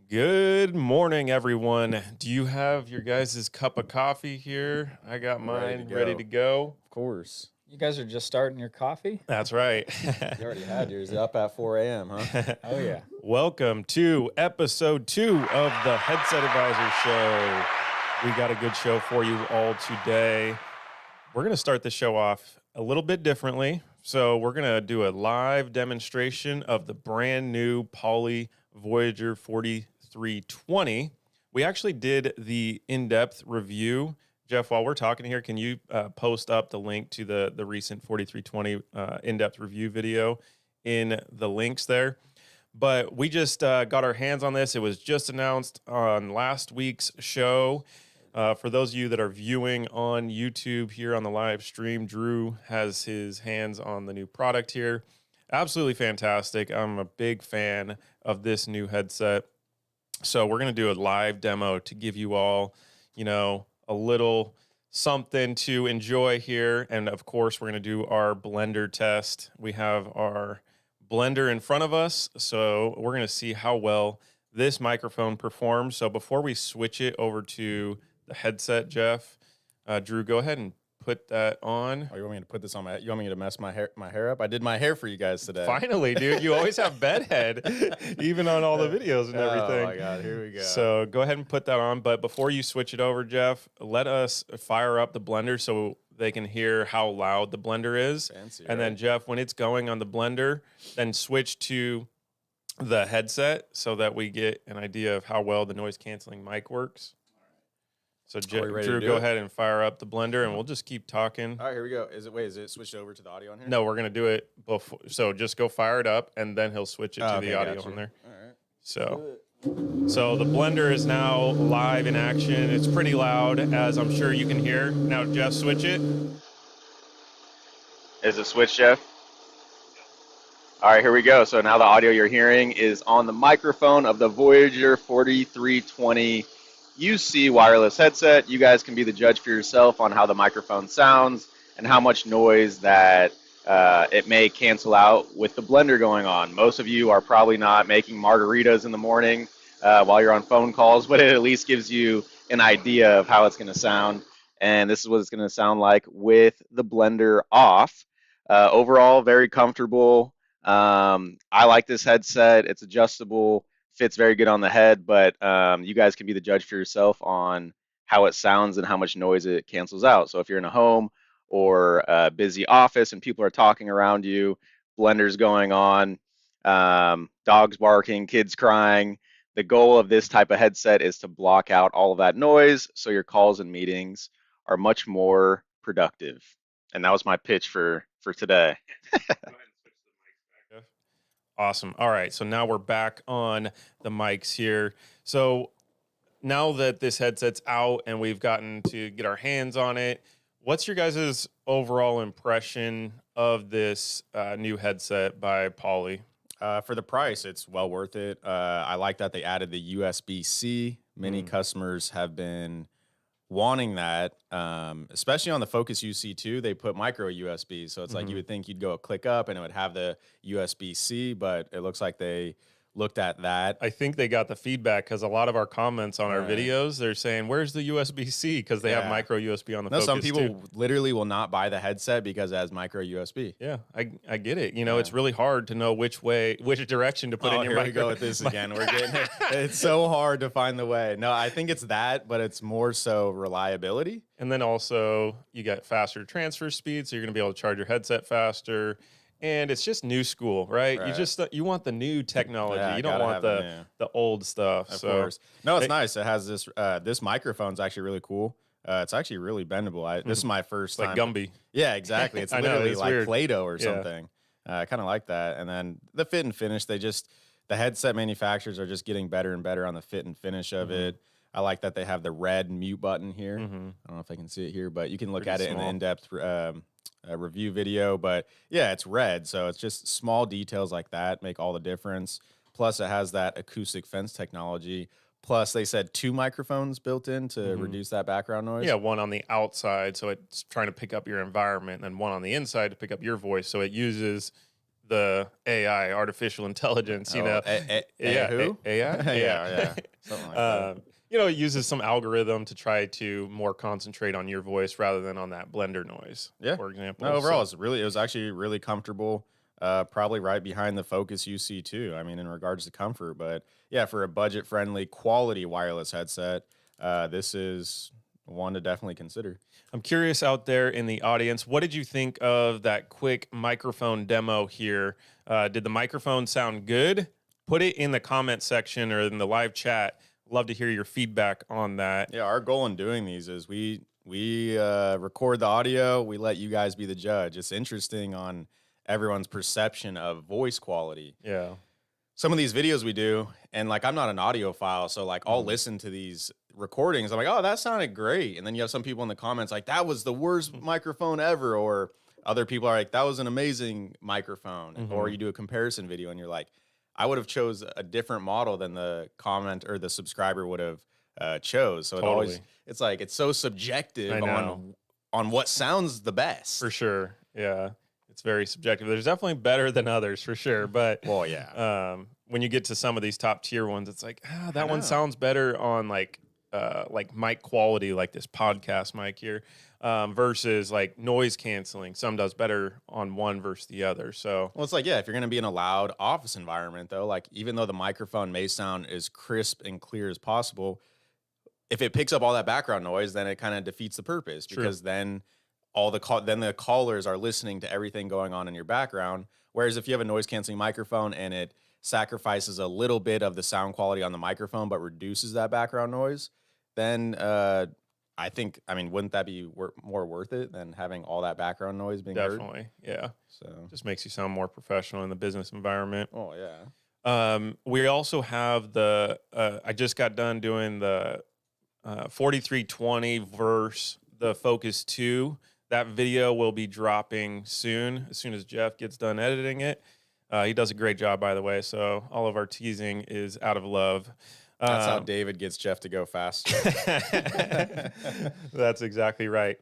Good morning, everyone. Do you have your guys' cup of coffee here? I got mine ready to go. Of course. You guys are just starting your coffee? That's right. You already had yours up at 4 a.m., huh? Oh, yeah. Welcome to episode 2 of the Headset Advisor Show. We got a good show for you all today. We're going to start the show off a little bit differently. So we're going to do a live demonstration of the brand new Poly Voyager 4320. We actually did the in-depth review. Jeff, while we're talking here, can you post up the link to the recent 4320 in-depth review video in the links there? But we just got our hands on this. It was just announced on last week's show. For those of you that are viewing on YouTube here on the live stream, Drew has his hands on the new product here. Absolutely fantastic. I'm a big fan of this new headset. So we're going to do a live demo to give you all, a little something to enjoy here. And of course, we're going to do our blender test. We have our blender in front of us. So we're going to see how well this microphone performs. So before we switch it over to the headset, Jeff, Drew, go ahead and put that on. Oh, you want me to put this on you want me to mess my hair up? I did my hair for you guys today. Finally, dude. You always have bedhead, even on all the videos and everything. Oh my God, here we go. So go ahead and put that on. But before you switch it over, Jeff, let us fire up the blender so they can hear how loud the blender is. Fancy, and then, Jeff, when it's going on the blender, then switch to the headset so that we get an idea of how well the noise canceling mic works. So, Drew, go ahead and fire up the blender, and we'll just keep talking. All right, here we go. Is it switched over to the audio on here? No, we're going to do it before. So just go fire it up, and then he'll switch it to the audio on there. All right. So the blender is now live in action. It's pretty loud, as I'm sure you can hear. Now, Jeff, switch it. Is it switched, Jeff? All right, here we go. So now the audio you're hearing is on the microphone of the Voyager 4320 UC wireless headset. You guys can be the judge for yourself on how the microphone sounds and how much noise that it may cancel out with the blender going on. Most of you are probably not making margaritas in the morning while you're on phone calls, but it at least gives you an idea of how it's going to sound. And this is what it's going to sound like with the blender off. Overall, very comfortable. I like this headset. It's adjustable, fits very good on the head, but you guys can be the judge for yourself on how it sounds and how much noise it cancels out. So if you're in a home or a busy office and people are talking around you, blenders going on, dogs barking, kids crying, the goal of this type of headset is to block out all of that noise so your calls and meetings are much more productive. And that was my pitch for today. Awesome. All right. So now we're back on the mics here. So now that this headset's out and we've gotten to get our hands on it, what's your guys' overall impression of this new headset by Poly? For the price, it's well worth it. I like that they added the USB-C. Many customers have been wanting that, especially on the Focus UC2, they put micro USB. So it's like you would think you'd go a click up and it would have the USB-C, but it looks like they looked at that. I think they got the feedback because a lot of our comments on our videos, they're saying, where's the USB-C? Because they have micro USB on the Focus some people too. literally will not buy the headset because it has micro USB. Yeah, I get it. It's really hard to know which direction to put in your micro. Here we go with this again. We're getting it. It's so hard to find the way. No, I think it's that, but it's more so reliability. And then also you got faster transfer speed, so you're going to be able to charge your headset faster. And it's just new school, right? You want the new technology. Yeah, you don't want the old stuff. Of course. No, it's nice. It has this microphone's actually really cool. It's actually really bendable. This is my first time. Like Gumby. Yeah, exactly. It's literally like weird. Play-Doh or something. I kind of like that. And then the fit and finish, the headset manufacturers are just getting better and better on the fit and finish of it. I like that they have the red mute button here. I don't know if I can see it here, but you can look at it in the in-depth review video. But yeah, it's red, so it's just small details like that make all the difference. Plus, it has that acoustic fence technology. Plus, they said 2 microphones built in to reduce that background noise. Yeah, one on the outside, so it's trying to pick up your environment, and then one on the inside to pick up your voice. So it uses the AI, artificial intelligence, you know. Who? AI? Yeah. Something like that. You know, it uses some algorithm to try to more concentrate on your voice rather than on that blender noise, Yeah. for example. No, overall, it was actually really comfortable. Probably right behind the Focus UC2. I mean, in regards to comfort, but yeah, for a budget-friendly, quality wireless headset, this is one to definitely consider. I'm curious out there in the audience, what did you think of that quick microphone demo here? Did the microphone sound good? Put it in the comment section or in the live chat. Love to hear your feedback on that. Yeah, our goal in doing these is we record the audio, we let you guys be the judge. It's interesting on everyone's perception of voice quality. Yeah. Some of these videos we do, and like I'm not an audiophile, so like I'll listen to these recordings. I'm like, oh, that sounded great. And then you have some people in the comments like, that was the worst microphone ever. Or other people are like, that was an amazing microphone. Or you do a comparison video and you're like, I would have chose a different model than the comment or the subscriber would have chose. So it's like, it's so subjective on what sounds the best. For sure. Yeah. It's very subjective. There's definitely better than others for sure. But well, yeah. When you get to some of these top tier ones, it's like, that one sounds better on like mic quality, like this podcast mic here, versus like noise canceling. Some does better on one versus the other. So, well, it's like, yeah, if you're going to be in a loud office environment, though, like even though the microphone may sound as crisp and clear as possible, if it picks up all that background noise, then it kind of defeats the purpose. True. Because then the callers are listening to everything going on in your background. Whereas if you have a noise canceling microphone and it sacrifices a little bit of the sound quality on the microphone but reduces that background noise, then I mean, wouldn't that be more worth it than having all that background noise being heard? Definitely, yeah. So just makes you sound more professional in the business environment. Oh yeah. We also have I just got done doing the 4320 versus the Focus 2. That video will be dropping soon as Jeff gets done editing it. He does a great job, by the way. So all of our teasing is out of love. That's how David gets Jeff to go faster. That's exactly right.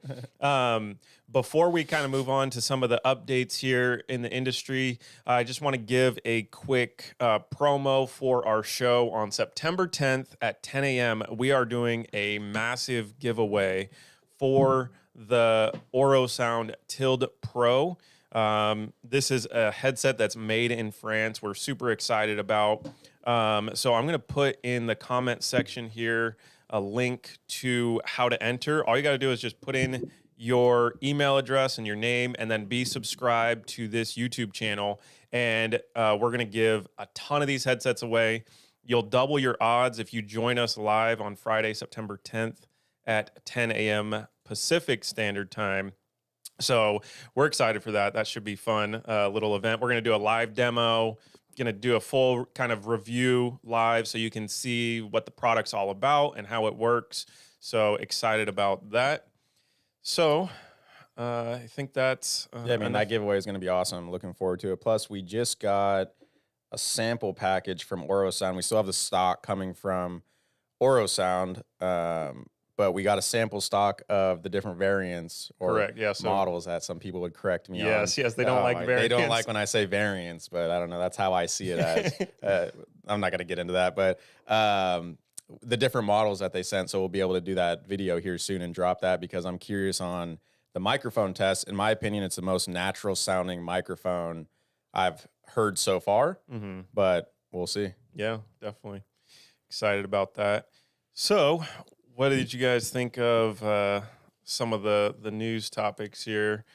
Before we kind of move on to some of the updates here in the industry, I just want to give a quick promo for our show on September 10th at 10 a.m. We are doing a massive giveaway for the Orosound Tild Pro. This is a headset that's made in France. We're super excited about. So I'm going to put in the comment section here a link to how to enter. All you got to do is just put in your email address and your name and then be subscribed to this YouTube channel. And we're going to give a ton of these headsets away. You'll double your odds if you join us live on Friday, September 10th at 10 a.m. Pacific Standard Time. So we're excited for that. That should be fun, little event. We're going to do a live demo, going to do a full kind of review live so you can see what the product's all about and how it works. So excited about that. So I think that's... yeah, I mean, that giveaway is going to be awesome. I'm looking forward to it. Plus, we just got a sample package from Orosound. We still have the stock coming from Orosound, but we got a sample stock of the different variants or models that some people would correct me on. Yes, they don't like variants. They don't like when I say variants, but I don't know. That's how I see it as. I'm not going to get into that, but the different models that they sent, so we'll be able to do that video here soon and drop that because I'm curious on the microphone test. In my opinion, it's the most natural sounding microphone I've heard so far, but we'll see. Yeah, definitely. Excited about that. So... what did you guys think of some of the news topics here?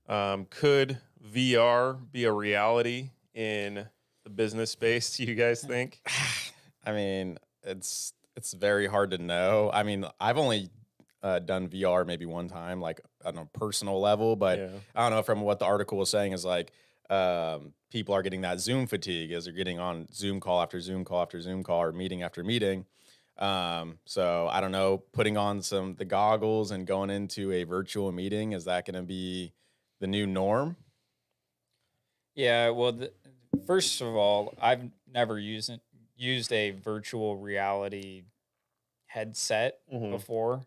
Could VR be a reality in the business space, do you guys think? I mean, it's very hard to know. I mean, I've only done VR maybe one time, like on a personal level, but I don't know, from what the article was saying is like people are getting that Zoom fatigue as they're getting on Zoom call after Zoom call after Zoom call or meeting after meeting. So I don't know, putting on the goggles and going into a virtual meeting, is that going to be the new norm? Yeah, well, first of all, I've never used a virtual reality headset before,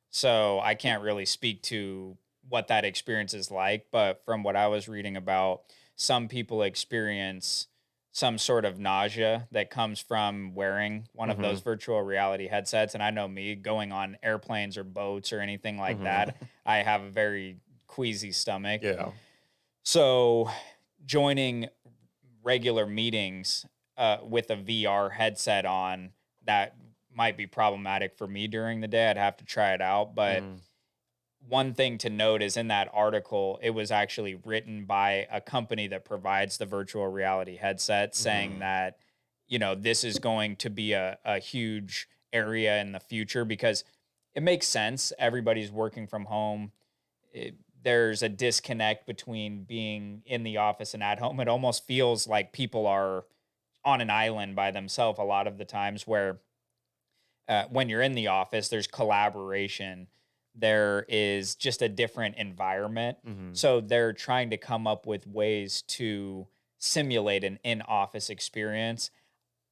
so I can't really speak to what that experience is like. But from what I was reading about, some people experience some sort of nausea that comes from wearing one of those virtual reality headsets. And I know me going on airplanes or boats or anything like that, I have a very queasy stomach. Yeah. So joining regular meetings with a VR headset on, that might be problematic for me during the day. I'd have to try it out. But one thing to note is in that article, it was actually written by a company that provides the virtual reality headset, saying that, you know, this is going to be a huge area in the future because it makes sense. Everybody's working from home. There's a disconnect between being in the office and at home. It almost feels like people are on an island by themselves a lot of the times, where when you're in the office, there's collaboration. There is just a different environment. So they're trying to come up with ways to simulate an in-office experience.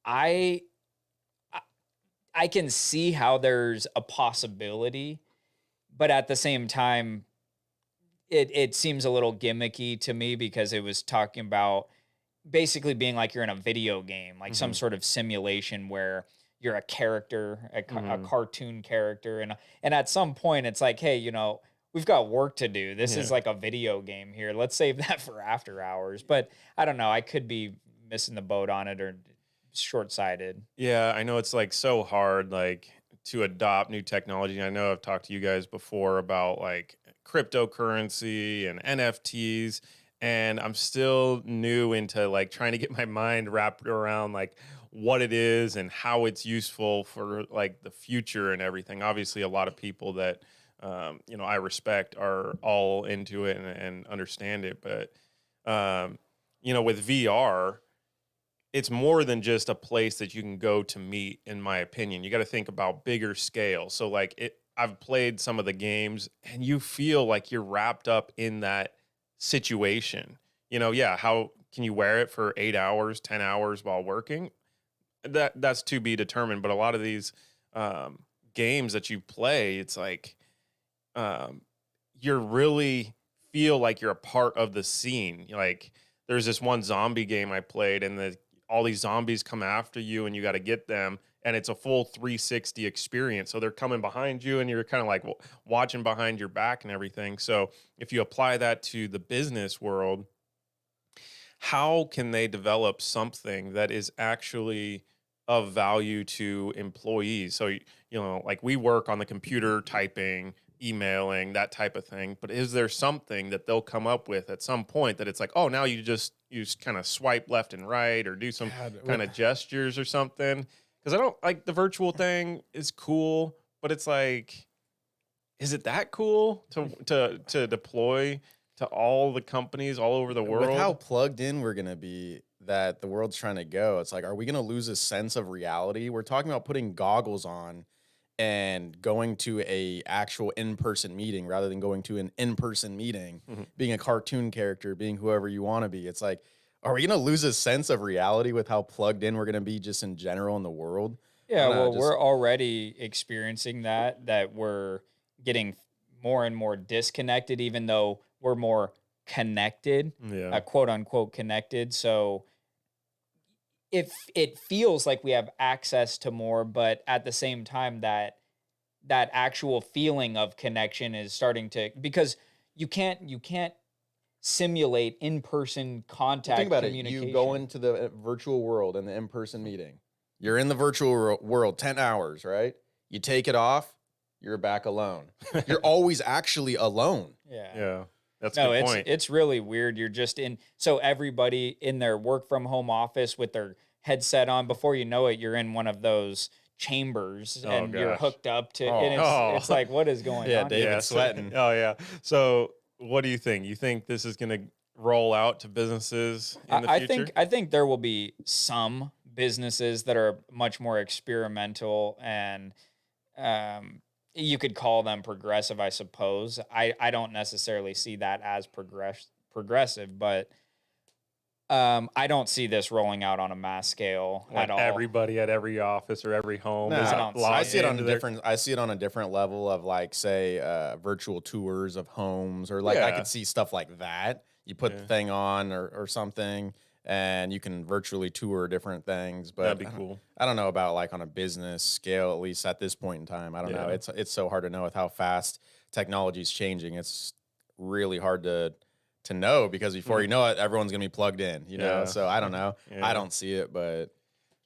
I can see how there's a possibility, but at the same time, it seems a little gimmicky to me because it was talking about basically being like you're in a video game, like some sort of simulation where you're a character, a cartoon character. And at some point it's like, hey, you know, we've got work to do. This is like a video game here. Let's save that for after hours. But I don't know. I could be missing the boat on it or short-sighted. Yeah, I know it's like so hard, like to adopt new technology. I know I've talked to you guys before about like cryptocurrency and NFTs, and I'm still new into like trying to get my mind wrapped around like what it is and how it's useful for like the future and everything. Obviously, a lot of people that you know I respect are all into it and understand it, but you know, with VR, it's more than just a place that you can go to meet. In my opinion, you got to think about bigger scale. So like I've played some of the games, and you feel like you're wrapped up in that situation. You know, yeah, how can you wear it for 8 hours, 10 hours while working? That's to be determined. But a lot of these games that you play, it's like you really feel like you're a part of the scene. Like there's this one zombie game I played, and all these zombies come after you, and you got to get them. And it's a full 360 experience. So they're coming behind you, and you're kind of like watching behind your back and everything. So if you apply that to the business world, how can they develop something that is actually of value to employees? So, you know, like we work on the computer, typing, emailing, that type of thing. But is there something that they'll come up with at some point that it's like, oh, now you just kind of swipe left and right or do some kind of gestures or something? Because I don't like the virtual thing is cool, but it's like, is it that cool to deploy to all the companies all over the world? With how plugged in we're going to be that the world's trying to go, it's like, are we going to lose a sense of reality? We're talking about putting goggles on and going to a actual in-person meeting rather than going to an in-person meeting, being a cartoon character, being whoever you want to be. It's like, are we going to lose a sense of reality with how plugged in we're going to be just in general in the world? Yeah, well, we're already experiencing that we're getting more and more disconnected, even though we're more connected, quote unquote connected. So if it feels like we have access to more, but at the same time that actual feeling of connection is starting to, because you can't simulate in-person contact. Think about communication. it. You go into the virtual world and the in-person meeting. You're in the virtual world 10 hours, right? You take it off, you're back alone. You're always actually alone. Yeah. That's a good point. It's really weird. You're just in, so everybody in their work from home office with their headset on, before you know it, you're in one of those chambers and you're hooked up to, and it's like, what is going on? Yeah, David's sweating. Oh yeah. So what do you think? You think this is going to roll out to businesses in the future? I think there will be some businesses that are much more experimental, and you could call them progressive, I suppose. I don't necessarily see that as progressive, but I don't see this rolling out on a mass scale like at all. Everybody at every office or every home. I see it on a different. I see it on a different level of, like, say, virtual tours of homes, or like I could see stuff like that. you put the thing on or something, and you can virtually tour different things. But that'd be cool. I don't know about like on a business scale, at least at this point in time. I don't know. It's so hard to know with how fast technology is changing. It's really hard to know, because before you know it, everyone's gonna be plugged in. You know, so I don't know. I don't see it, but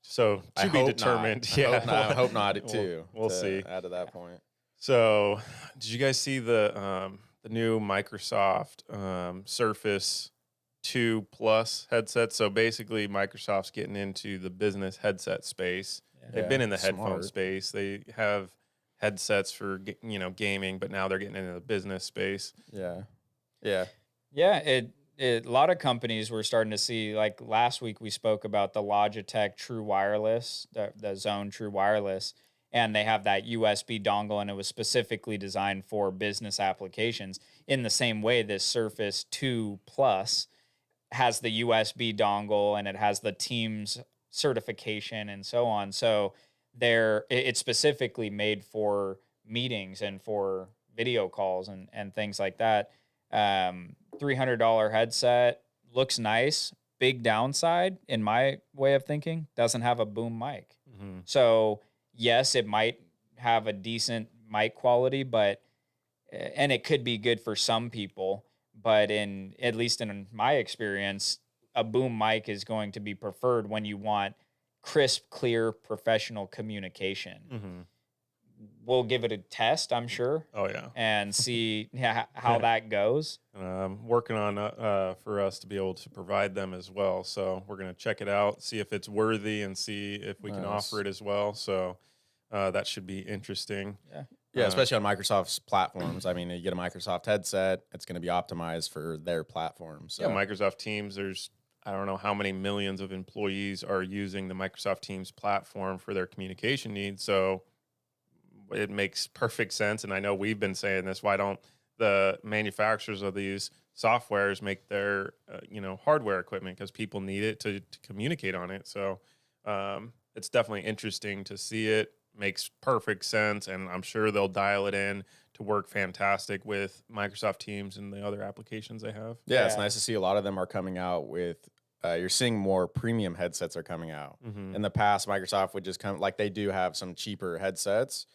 so to be determined. I hope not too. We'll see. Add to that point. So, did you guys see the new Microsoft Surface 2 Plus headset? So basically, Microsoft's getting into the business headset space. They've been in the headphone space. They have headsets for gaming, but now they're getting into the business space. A lot of companies we're starting to see. Like last week, we spoke about the Logitech True Wireless, the Zone True Wireless. And they have that USB dongle, and it was specifically designed for business applications. In the same way, this Surface 2 Plus has the USB dongle, and it has the Teams certification and so on. So it's specifically made for meetings and for video calls and things like that. $300 headset, looks nice. Big downside, in my way of thinking, doesn't have a boom mic. Mm-hmm. So yes, it might have a decent mic quality, and it could be good for some people, but at least in my experience, a boom mic is going to be preferred when you want crisp, clear, professional communication. Mm-hmm. We'll give it a test, I'm sure. Oh yeah, and see how that goes. Working on for us to be able to provide them as well. So we're going to check it out, see if it's worthy, and see if we can offer it as well. So that should be interesting. Yeah, especially on Microsoft's platforms. I mean, you get a Microsoft headset, it's going to be optimized for their platform. So. Yeah, Microsoft Teams, I don't know how many millions of employees are using the Microsoft Teams platform for their communication needs. So it makes perfect sense. And I know we've been saying this, why don't the manufacturers of these softwares make their hardware equipment, because people need it to communicate on it. So it's definitely interesting to see it. Makes perfect sense, and I'm sure they'll dial it in to work fantastic with Microsoft Teams and the other applications they have. Yeah, it's nice to see a lot of them are coming out with you're seeing more premium headsets are coming out. Mm-hmm. In the past, Microsoft would just come, like they do have some cheaper headsets,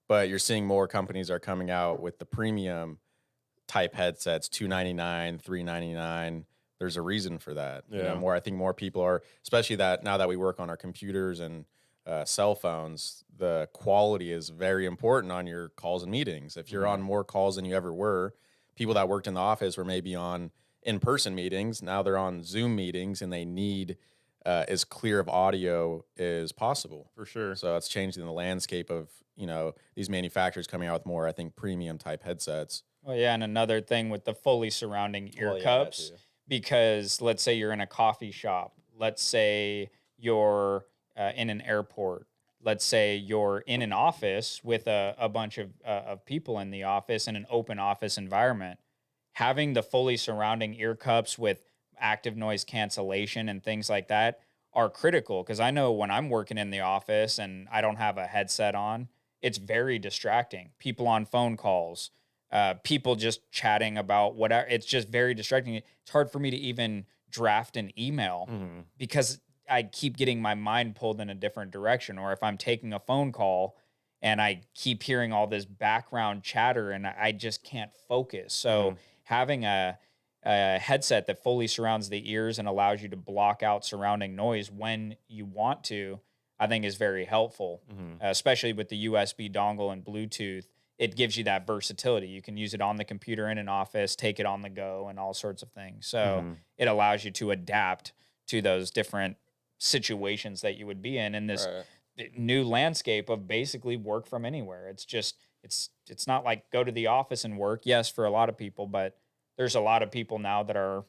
but you're seeing more companies are coming out with the premium type headsets, $299, $399. There's a reason for that. Yeah. I think more people are, especially that now that we work on our computers and cell phones, the quality is very important on your calls and meetings. If you're on more calls than you ever were, people that worked in the office were maybe on in-person meetings. Now they're on Zoom meetings, and they need as clear of audio as possible. For sure. So it's changing the landscape of, these manufacturers coming out with more, I think, premium type headsets. Well, yeah, and another thing with the fully surrounding ear cups, because let's say you're in a coffee shop, let's say you're in an airport, let's say you're in an office with a bunch of people in the office in an open office environment, having the fully surrounding ear cups with active noise cancellation and things like that are critical. Because I know when I'm working in the office and I don't have a headset on, it's very distracting. People on phone calls, people just chatting about whatever. It's just very distracting. It's hard for me to even draft an email because I keep getting my mind pulled in a different direction. Or if I'm taking a phone call and I keep hearing all this background chatter and I just can't focus. So having a headset that fully surrounds the ears and allows you to block out surrounding noise when you want to, I think is very helpful, especially with the USB dongle and Bluetooth. It gives you that versatility. You can use it on the computer in an office, take it on the go, and all sorts of things. So it allows you to adapt to those different situations that you would be in this new landscape of basically work from anywhere. It's just it's not like go to the office and work. Yes, for a lot of people, but there's a lot of people now that are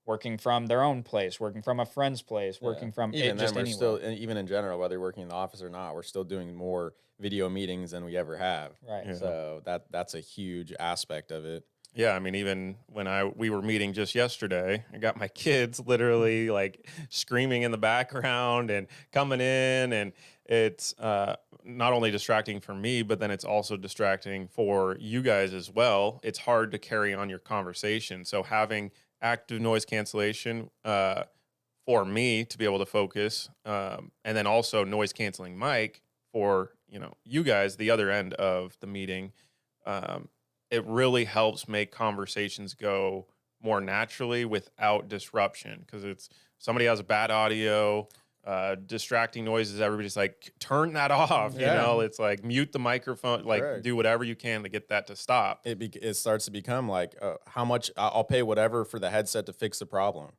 working from their own place, working from a friend's place, working from even just then, anywhere. Even in general, whether you're working in the office or not, we're still doing more video meetings than we ever have. Right. Yeah. So that's a huge aspect of it. Yeah, I mean, even when we were meeting just yesterday, I got my kids literally like screaming in the background and coming in, and it's not only distracting for me, but then it's also distracting for you guys as well. It's hard to carry on your conversation. So having active noise cancellation for me to be able to focus, and then also noise canceling mic for you guys, the other end of the meeting. It really helps make conversations go more naturally without disruption, because it's somebody has a bad audio, distracting noises. Everybody's like, turn that off. It's like mute the microphone, like Correct. do whatever you can to get that to stop. It starts to become like, how much I'll pay whatever for the headset to fix the problem.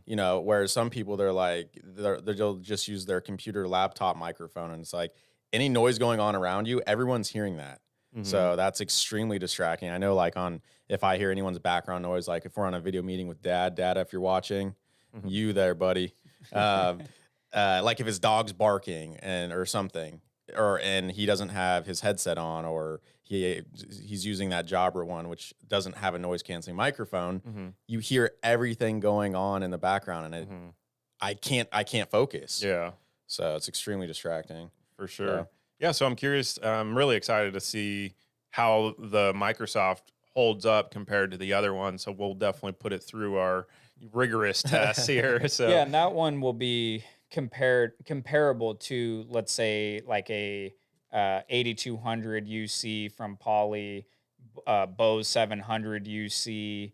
Whereas some people, they'll just use their computer laptop microphone, and it's like any noise going on around you, everyone's hearing that. So that's extremely distracting. I know, like, if I hear anyone's background noise, like if we're on a video meeting with Dad, if you're watching, you there, buddy. Like if his dog's barking or something, and he doesn't have his headset on, or he's using that Jabra one, which doesn't have a noise canceling microphone, you hear everything going on in the background, and I can't focus. Yeah. So it's extremely distracting. For sure. Yeah, so I'm curious. I'm really excited to see how the Microsoft holds up compared to the other one. So we'll definitely put it through our rigorous tests here. So yeah, and that one will be comparable to, let's say, like a 8200 UC from Poly, Bose 700 UC,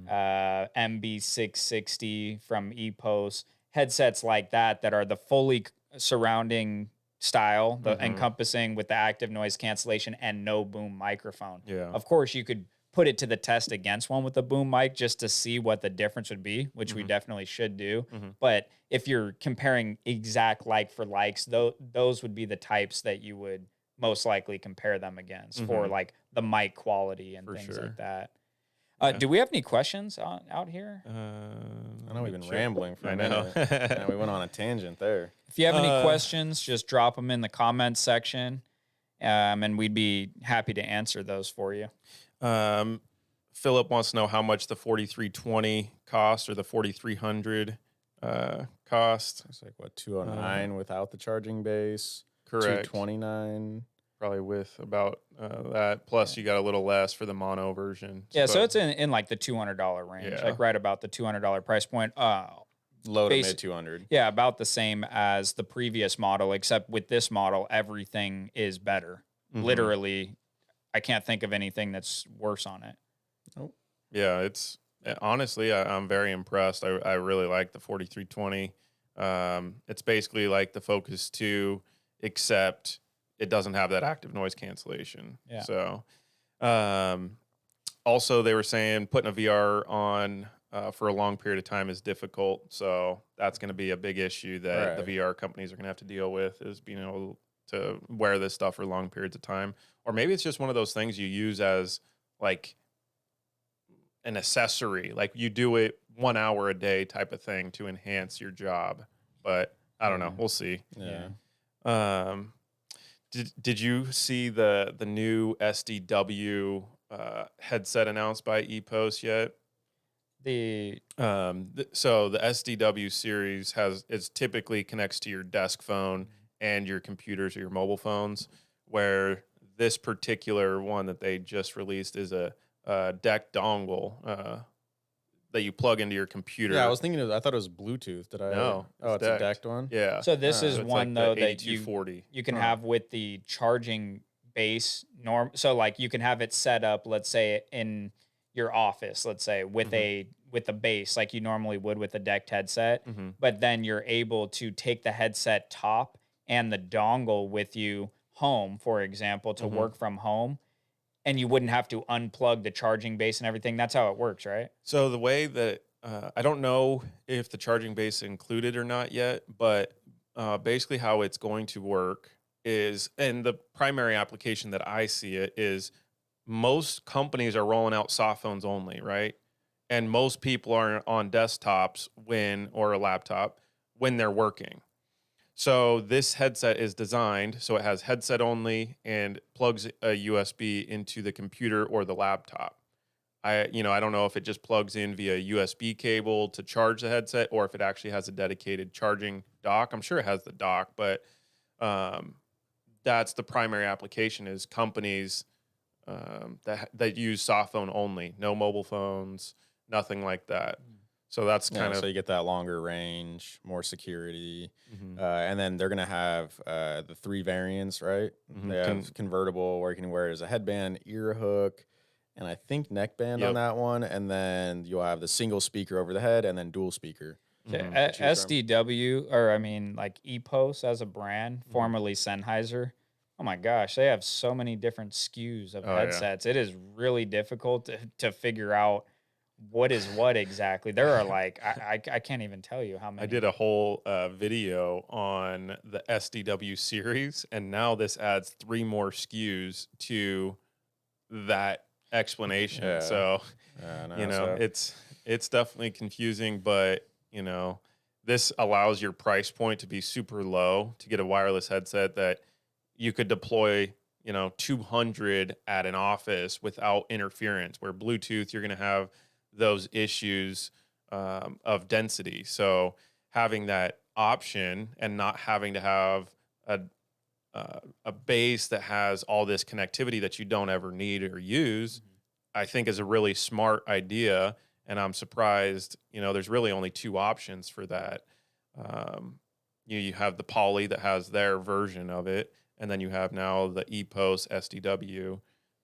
MB660 from Epos, headsets like that are the fully surrounding style, encompassing with the active noise cancellation and no boom microphone. Yeah. Of course, you could put it to the test against one with a boom mic just to see what the difference would be, which we definitely should do. But if you're comparing exact like for likes, those would be the types that you would most likely compare them against for like the mic quality and things like that. Do we have any questions out here? I know we've been rambling for a minute. Yeah, we went on a tangent there. If you have any questions, just drop them in the comments section, and we'd be happy to answer those for you. Philip wants to know how much the 4320 cost, or the 4300 cost. It's like, what, 209 without the charging base? Correct. 229. Probably with about that. Plus, you got a little less for the mono version. Yeah, so it's in like the $200 range, like right about the $200 price point. Low to mid 200. Yeah, about the same as the previous model, except with this model, everything is better. Literally, I can't think of anything that's worse on it. Nope. Yeah, it's honestly, I'm very impressed. I really like the 4320. It's basically like the Focus 2, except it doesn't have that active noise cancellation. Yeah. So, also they were saying putting a VR on for a long period of time is difficult. So that's going to be a big issue that the VR companies are going to have to deal with, is being able to wear this stuff for long periods of time. Or maybe it's just one of those things you use as like an accessory, like you do it 1 hour a day type of thing to enhance your job. But I don't know. We'll see. Yeah. Did you see the new SDW headset announced by Epos yet? So the SDW series is typically connects to your desk phone and your computers or your mobile phones, where this particular one that they just released is a DEC dongle that you plug into your computer. Yeah, I was thinking I thought it was Bluetooth. Did I? No. Oh, it's a DEC'd one? Yeah. So this is So it's one, like though, the that you 8240. can have with the charging base norm. So like you can have it set up, let's say in your office, let's say with a base like you normally would with a DEC'd headset, but then you're able to take the headset top and the dongle with you home, for example, to work from home, and you wouldn't have to unplug the charging base and everything. That's how it works, right? So the way that I don't know if the charging base is included or not yet, but basically how it's going to work is, and the primary application that I see it is, most companies are rolling out soft phones only, right? And most people are on desktops or a laptop when they're working. So this headset is designed so it has headset only and plugs a USB into the computer or the laptop. I don't know if it just plugs in via USB cable to charge the headset, or if it actually has a dedicated charging dock. I'm sure it has the dock, but that's the primary application, is companies that use soft phone only, no mobile phones, nothing like that. So that's kind of so you get that longer range, more security, and then they're gonna have the 3 variants, right? They have convertible where you can wear it as a headband, ear hook, and I think neckband on that one, and then you'll have the single speaker over the head, and then dual speaker. SDW, or I mean, like Epos as a brand, formerly Sennheiser. Oh my gosh, they have so many different SKUs of headsets. It is really difficult to figure out what is what exactly. There are like, I can't even tell you how many. I did a whole video on the SDW series, and now this adds 3 more SKUs to that explanation. So, it's definitely confusing, but this allows your price point to be super low to get a wireless headset that you could deploy, 200 at an office without interference, where Bluetooth, you're going to have those issues of density. So having that option and not having to have a base that has all this connectivity that you don't ever need or use, I think is a really smart idea. And I'm surprised, there's really only 2 options for that. You have the Poly that has their version of it, and then you have now the Epos SDW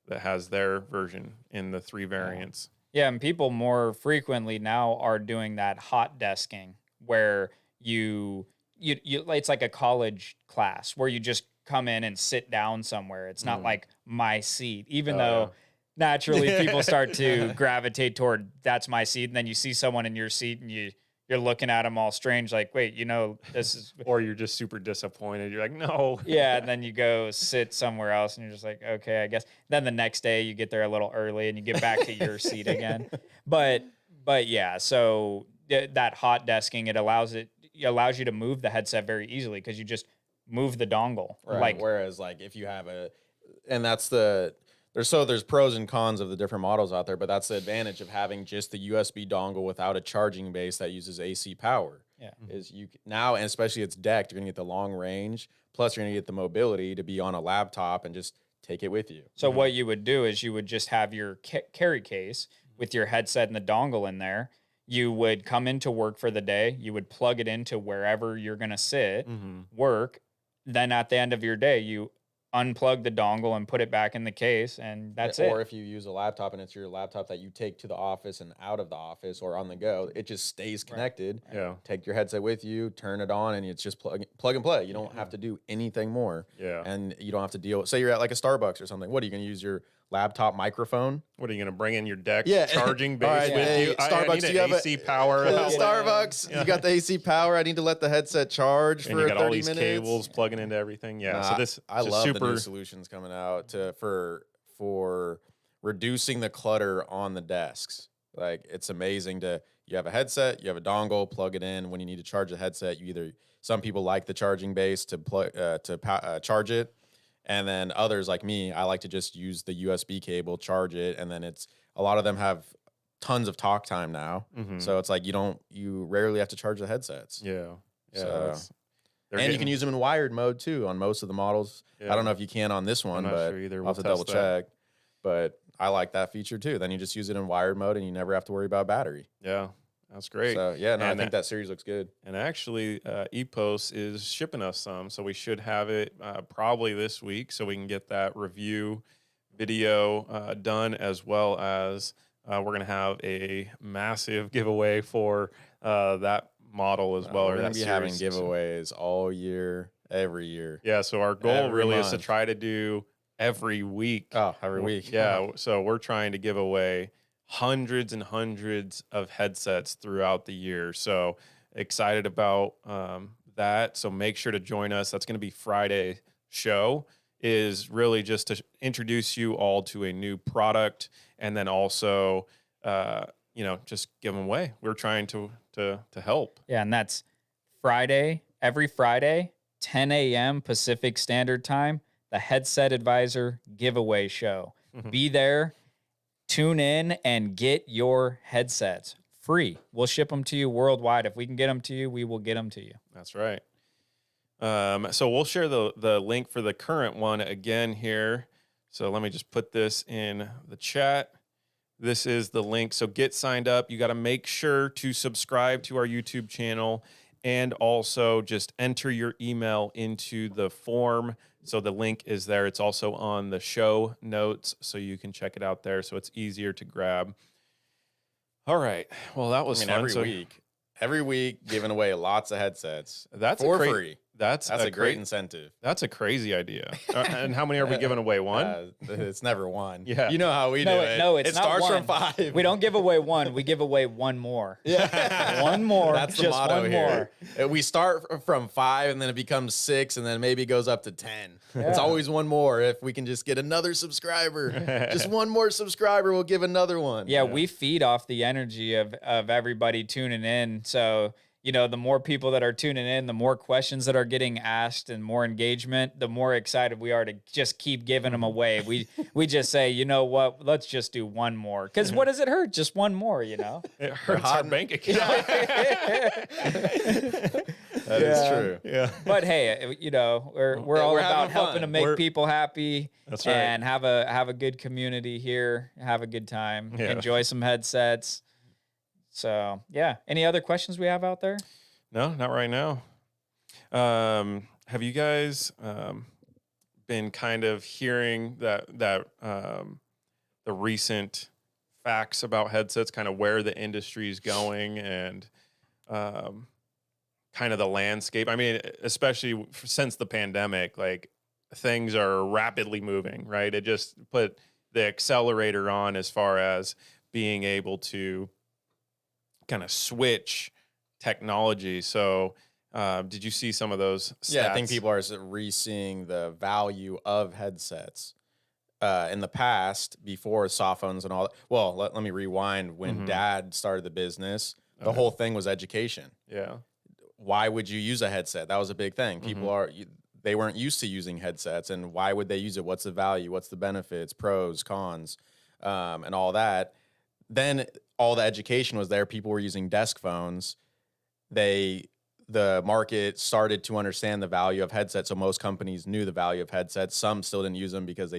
that has their version in the 3 variants. Yeah, and people more frequently now are doing that hot desking where you it's like a college class where you just come in and sit down somewhere. It's not like my seat, even though naturally people start to gravitate toward that's my seat, and then you see someone in your seat and you're looking at them all strange, like, wait, this is... Or you're just super disappointed. You're like, no. Yeah, and then you go sit somewhere else, and you're just like, okay, I guess. Then the next day you get there a little early, and you get back to your seat again. But yeah, so that hot desking, it allows you to move the headset very easily because you just move the dongle. Right. Whereas, like, if you have there's pros and cons of the different models out there, but that's the advantage of having just the USB dongle without a charging base that uses AC power. Yeah. Is you now, and especially it's decked, you're gonna get the long range, plus you're gonna get the mobility to be on a laptop and just take it with you. So what you would do is you would just have your carry case with your headset and the dongle in there. You would come into work for the day. You would plug it into wherever you're gonna sit, work. Then at the end of your day, you unplug the dongle and put it back in the case, and that's it. Or if you use a laptop and it's your laptop that you take to the office and out of the office or on the go, it just stays connected. Right. Yeah. Take your headset with you, turn it on, and it's just plug and play. You don't have to do anything more. Yeah. And you don't have to deal. Say you're at like a Starbucks or something. What are you going to use your laptop microphone? What are you going to bring in your deck? Yeah. Charging base Right, with you? Starbucks, I need you have AC power. Starbucks, you got the AC power. I need to let the headset charge and for you got 30 all these minutes. cables plugging into everything. Yeah. So this I love super the new solutions coming out for reducing the clutter on the desks. Like, it's amazing you have a headset, you have a dongle, plug it in. When you need to charge the headset, some people like the charging base to charge it. And then others like me, I like to just use the USB cable, charge it. And then a lot of them have tons of talk time now. So it's like you rarely have to charge the headsets. Yeah. So, and you can use them in wired mode too on most of the models. Yeah. I don't know if you can on this one, but sure either. I'll have to double check. But I like that feature too. Then you just use it in wired mode and you never have to worry about battery. Yeah, that's great. So I think that series looks good. And actually, Epos is shipping us some, so we should have it probably this week, so we can get that review video done, as well as we're going to have a massive giveaway for that model as well. We're going to be having giveaways all year, every year. Yeah, so our goal really is to try to do every week. Oh, every week. Yeah, so we're trying to give away hundreds and hundreds of headsets throughout the year. So excited about that. So make sure to join us. That's going to be Friday show, is really just to introduce you all to a new product, and then also, just give them away. We're trying to help. Yeah, and that's every Friday, 10 a.m. Pacific Standard Time, the Headset Advisor giveaway show. Be there, tune in, and get your headsets free. We'll ship them to you worldwide. If we can get them to you, we will get them to you. That's right. So we'll share the link for the current one again here. So let me just put this in the chat. this is the link. So get signed up. You got to make sure to subscribe to our YouTube channel and also just enter your email into the form. So the link is there. It's also on the show notes, so you can check it out there. So it's easier to grab. All right. Well, that was fun. Every week, giving away lots of headsets. That's for free. That's a great incentive. That's a crazy idea. And how many are we giving away? One? It's never one. Yeah. You know how we do it. No, it's it not starts one. from 5. We don't give away one. We give away one more. Yeah. One more. That's the just motto one here. more. We start from 5, and then it becomes 6, and then maybe goes up to 10. Yeah. It's always one more. If we can just get another subscriber, just one more subscriber, we'll give another one. Yeah, we feed off the energy of everybody tuning in. So, you know, the more people that are tuning in, the more questions that are getting asked and more engagement, the more excited we are to just keep giving them away. We just say, you know what, let's just do one more. Because what does it hurt? Just one more, you know? It hurts our bank account. That is true. Yeah. But hey, you know, we're all about helping to make people happy. That's right. And have a good community here. Have a good time. Yeah. Enjoy some headsets. So yeah. Any other questions we have out there? No, not right now. Have you guys been kind of hearing that the recent facts about headsets, kind of where the industry is going and kind of the landscape? I mean, especially since the pandemic, like things are rapidly moving, right? It just put the accelerator on as far as being able to kind of switch technology. So did you see some of those stats? Yeah, I think people are re-seeing the value of headsets. In the past, before soft phones and all that, well, let me rewind. When Dad started the business, the whole thing was education. Yeah. Why would you use a headset? That was a big thing. People they weren't used to using headsets, and why would they use it? What's the value? What's the benefits, pros, cons, and all that. Then all the education was there. People were using desk phones. The market started to understand the value of headsets. So most companies knew the value of headsets. Some still didn't use them because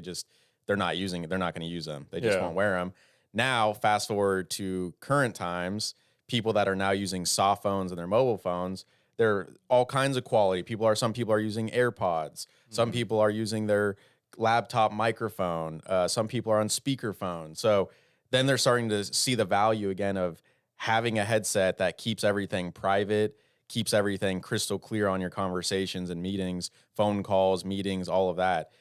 they're not using it. They're not going to use them. They just won't wear them. Now, fast forward to current times, people that are now using soft phones and their mobile phones, they're all kinds of quality. Some people are using AirPods. Some people are using their laptop microphone. Some people are on speakerphones. So then they're starting to see the value again of having a headset that keeps everything private, keeps everything crystal clear on your conversations and meetings, phone calls, meetings, all of that.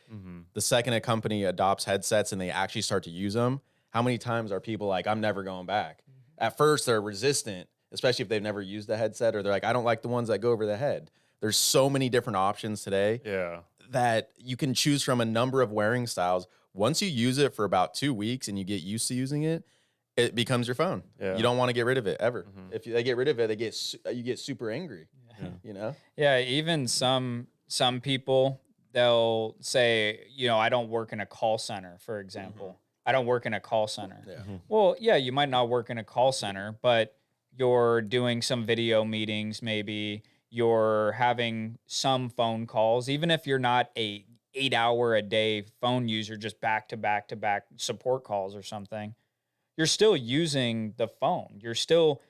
The second a company adopts headsets and they actually start to use them, how many times are people like, I'm never going back? At first, they're resistant, especially if they've never used a headset, or they're like, I don't like the ones that go over the head. There's so many different options today that you can choose from a number of wearing styles. Once you use it for about 2 weeks and you get used to using it, it becomes your phone. You don't want to get rid of it ever. If they get rid of it, you get super angry. You know? Yeah, even some people, they'll say, you know, I don't work in a call center, for example. I don't work in a call center. Well, yeah, you might not work in a call center, but you're doing some video meetings, maybe you're having some phone calls, even if you're not a 8-hour-a-day phone user, just back-to-back support calls or something, you're still using the phone. You're still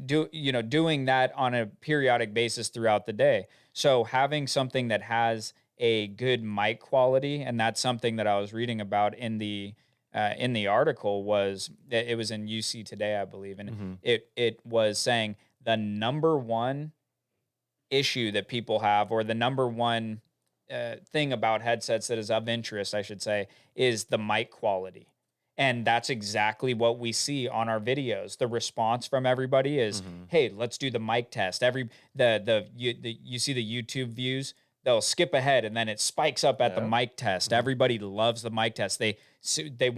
doing that on a periodic basis throughout the day. So having something that has a good mic quality, and that's something that I was reading about in the article, was it was in UC Today, I believe, and it was saying the number one issue that people have, or the number one thing about headsets that is of interest, I should say, is the mic quality. And that's exactly what we see on our videos. The response from everybody is, hey, let's do the mic test. You see the YouTube views, they'll skip ahead and then it spikes up at the mic test. Everybody loves the mic test. They see the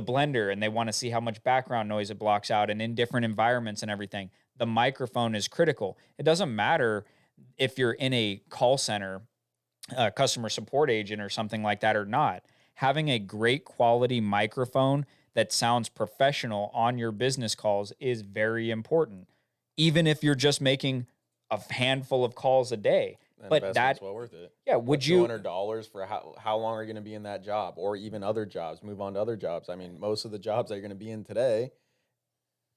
blender and they want to see how much background noise it blocks out, and in different environments and everything. The microphone is critical. It doesn't matter if you're in a call center, customer support agent or something like that or not. Having a great quality microphone that sounds professional on your business calls is very important. Even if you're just making a handful of calls a day, But investment's well worth it. Yeah, would you $200 for how long are you going to be in that job, or even other jobs? Move on to other jobs. I mean, most of the jobs that you're going to be in today,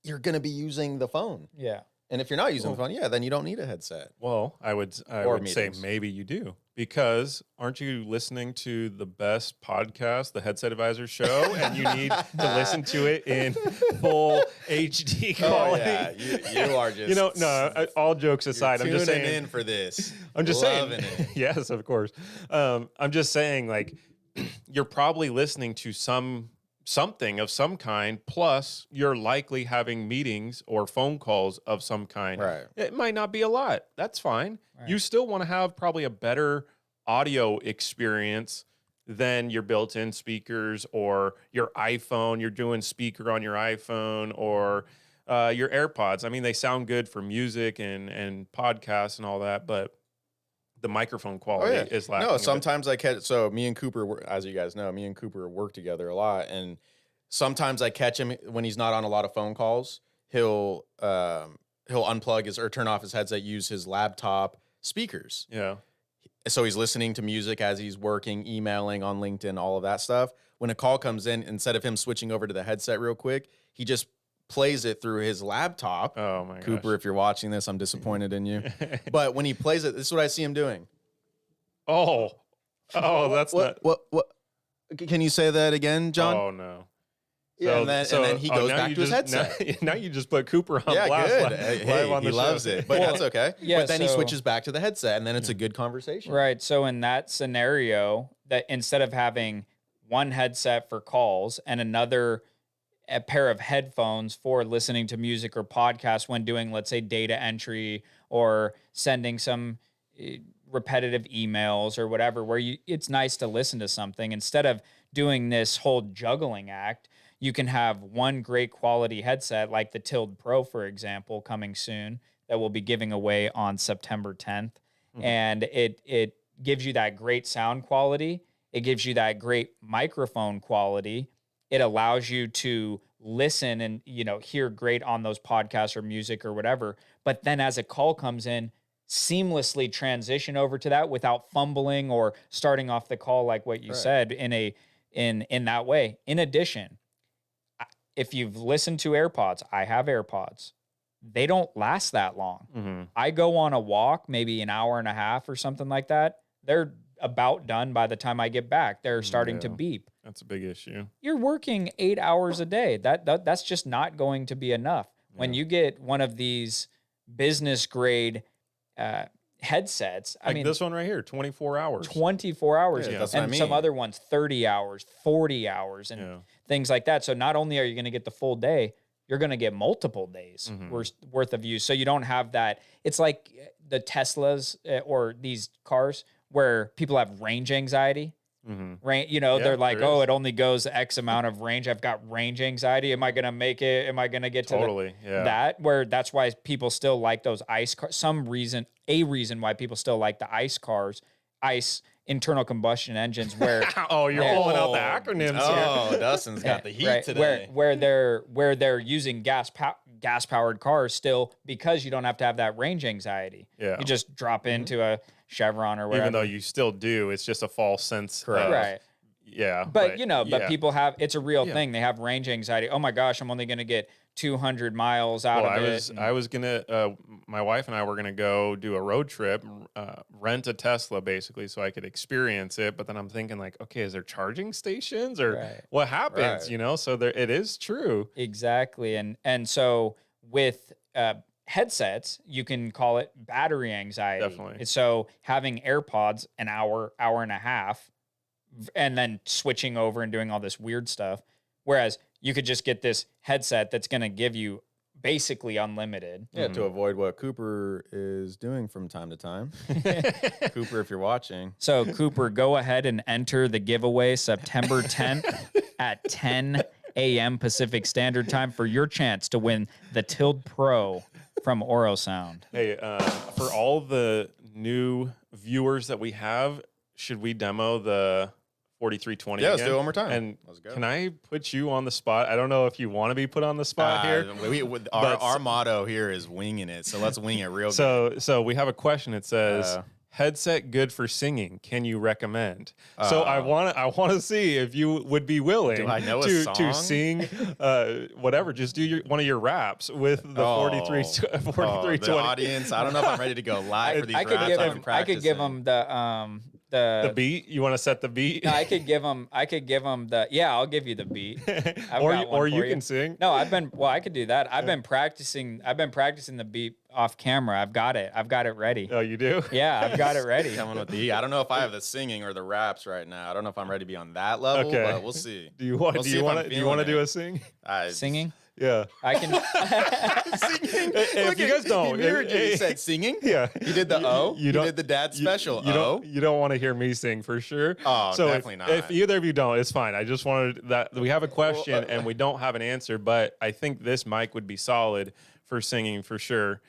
you're going to be using the phone. Yeah. And if you're not using the phone, then you don't need a headset. Well, I would say maybe you do, because aren't you listening to the best podcast, the Headset Advisor Show, and you need to listen to it in full HD quality? Oh, yeah. You are just all jokes aside, I'm just saying in for this. I'm just Loving saying it. Yes, of course. I'm just saying, like, you're probably listening to something of some kind, plus you're likely having meetings or phone calls of some kind. Right. It might not be a lot. That's fine. Right. You still want to have probably a better audio experience than your built-in speakers or your iPhone. You're doing speaker on your iPhone or your AirPods. I mean, they sound good for music and podcasts and all that, but the microphone quality is lacking. No, sometimes I catch. So me and Cooper, as you guys know, me and Cooper work together a lot, and sometimes I catch him when he's not on a lot of phone calls. He'll unplug or turn off his headset, use his laptop speakers. Yeah. So he's listening to music as he's working, emailing on LinkedIn, all of that stuff. When a call comes in, instead of him switching over to the headset real quick, he just plays it through his laptop. Oh my gosh. Cooper, if you're watching this, I'm disappointed in you. But when he plays it, this is what I see him doing. Oh, that's what? Can you say that again, John? Oh no. Yeah, and then he goes back to his headset. Now you just put Cooper on Yeah, blast. good. Live on he the loves show. it, but that's okay. Yeah, but then he switches back to the headset, and then it's a good conversation. Right. So in that scenario, that instead of having one headset for calls and a pair of headphones for listening to music or podcasts when doing, let's say, data entry or sending some repetitive emails or whatever, where it's nice to listen to something, instead of doing this whole juggling act, you can have one great quality headset like the Tild Pro, for example, coming soon, that we'll be giving away on September 10th. Mm-hmm. And it gives you that great sound quality. It gives you that great microphone quality. It allows you to listen and, hear great on those podcasts or music or whatever. But then as a call comes in, seamlessly transition over to that without fumbling or starting off the call like what you said in that way. In addition, if you've listened to AirPods, I have AirPods. They don't last that long. Mm-hmm. I go on a walk, maybe an hour and a half or something like that. They're about done by the time I get back. They're starting to beep. That's a big issue. You're working 8 hours a day. That's just not going to be enough. Yeah. When you get one of these business grade headsets, I mean, this one right here, 24 hours. 24 hours. Yeah, that's and what I mean. Some other ones, 30 hours, 40 hours, and things like that. So not only are you going to get the full day, you're going to get multiple days worth of use. So you don't have that. It's like the Teslas or these cars where people have range anxiety. Mm-hmm. They're like, it only goes X amount of range. I've got range anxiety. Am I going to make it? Am I going to get to that? Where that's why people still like those ICE cars. A reason why people still like the ICE cars, ICE internal combustion engines, where you're pulling out the acronyms here. Dustin's got the heat today. Where they're using gas powered cars still, because you don't have to have that range anxiety. Yeah. You just drop into a Chevron or whatever. Even though you still do, it's just a false sense. Right. Yeah. But people have, it's a real thing. They have range anxiety. Oh my gosh, I'm only going to get 200 miles out of it. I was going to, my wife and I were going to go do a road trip, rent a Tesla basically so I could experience it. But then I'm thinking like, okay, is there charging stations or what happens? So it is true. Exactly. And so with, headsets, you can call it battery anxiety. Definitely. So having AirPods an hour and a half, and then switching over and doing all this weird stuff. Whereas you could just get this headset that's going to give you basically unlimited. Yeah, to avoid what Cooper is doing from time to time. Cooper, if you're watching. So Cooper, go ahead and enter the giveaway September 10th at 10 a.m. Pacific Standard Time for your chance to win the Tild Pro from Oro Sound. Hey, for all the new viewers that we have, should we demo the 4320 again? Let's do it one more time. And can I put you on the spot? I don't know if you want to be put on the spot here. Our motto here is winging it, so let's wing it real good. So we have a question. It says, headset good for singing? Can you recommend? So I want to see if you would be willing Do I know a to song? sing whatever. Just do one of your raps with the 4320. The audience. I don't know if I'm ready to go live for these raps. I could give him the beat. You want to set the beat? No, I could give him the I'll give you the beat. or you can sing. No, I could do that. I've been practicing the beat off camera. I've got it ready. Oh, you do? Yeah, I've got it ready. Coming with I don't know if I have the singing or the raps right now. I don't know if I'm ready to be on that level, but we'll see. Do you want to do a sing? Singing? Yeah. I can. Singing. If you guys don't, he said singing. Yeah. You did the you did the dad special. You don't want to hear me sing for sure. Oh, so definitely not. If either of you don't, it's fine. I just wanted that we have a question and we don't have an answer, but I think this mic would be solid for singing for sure.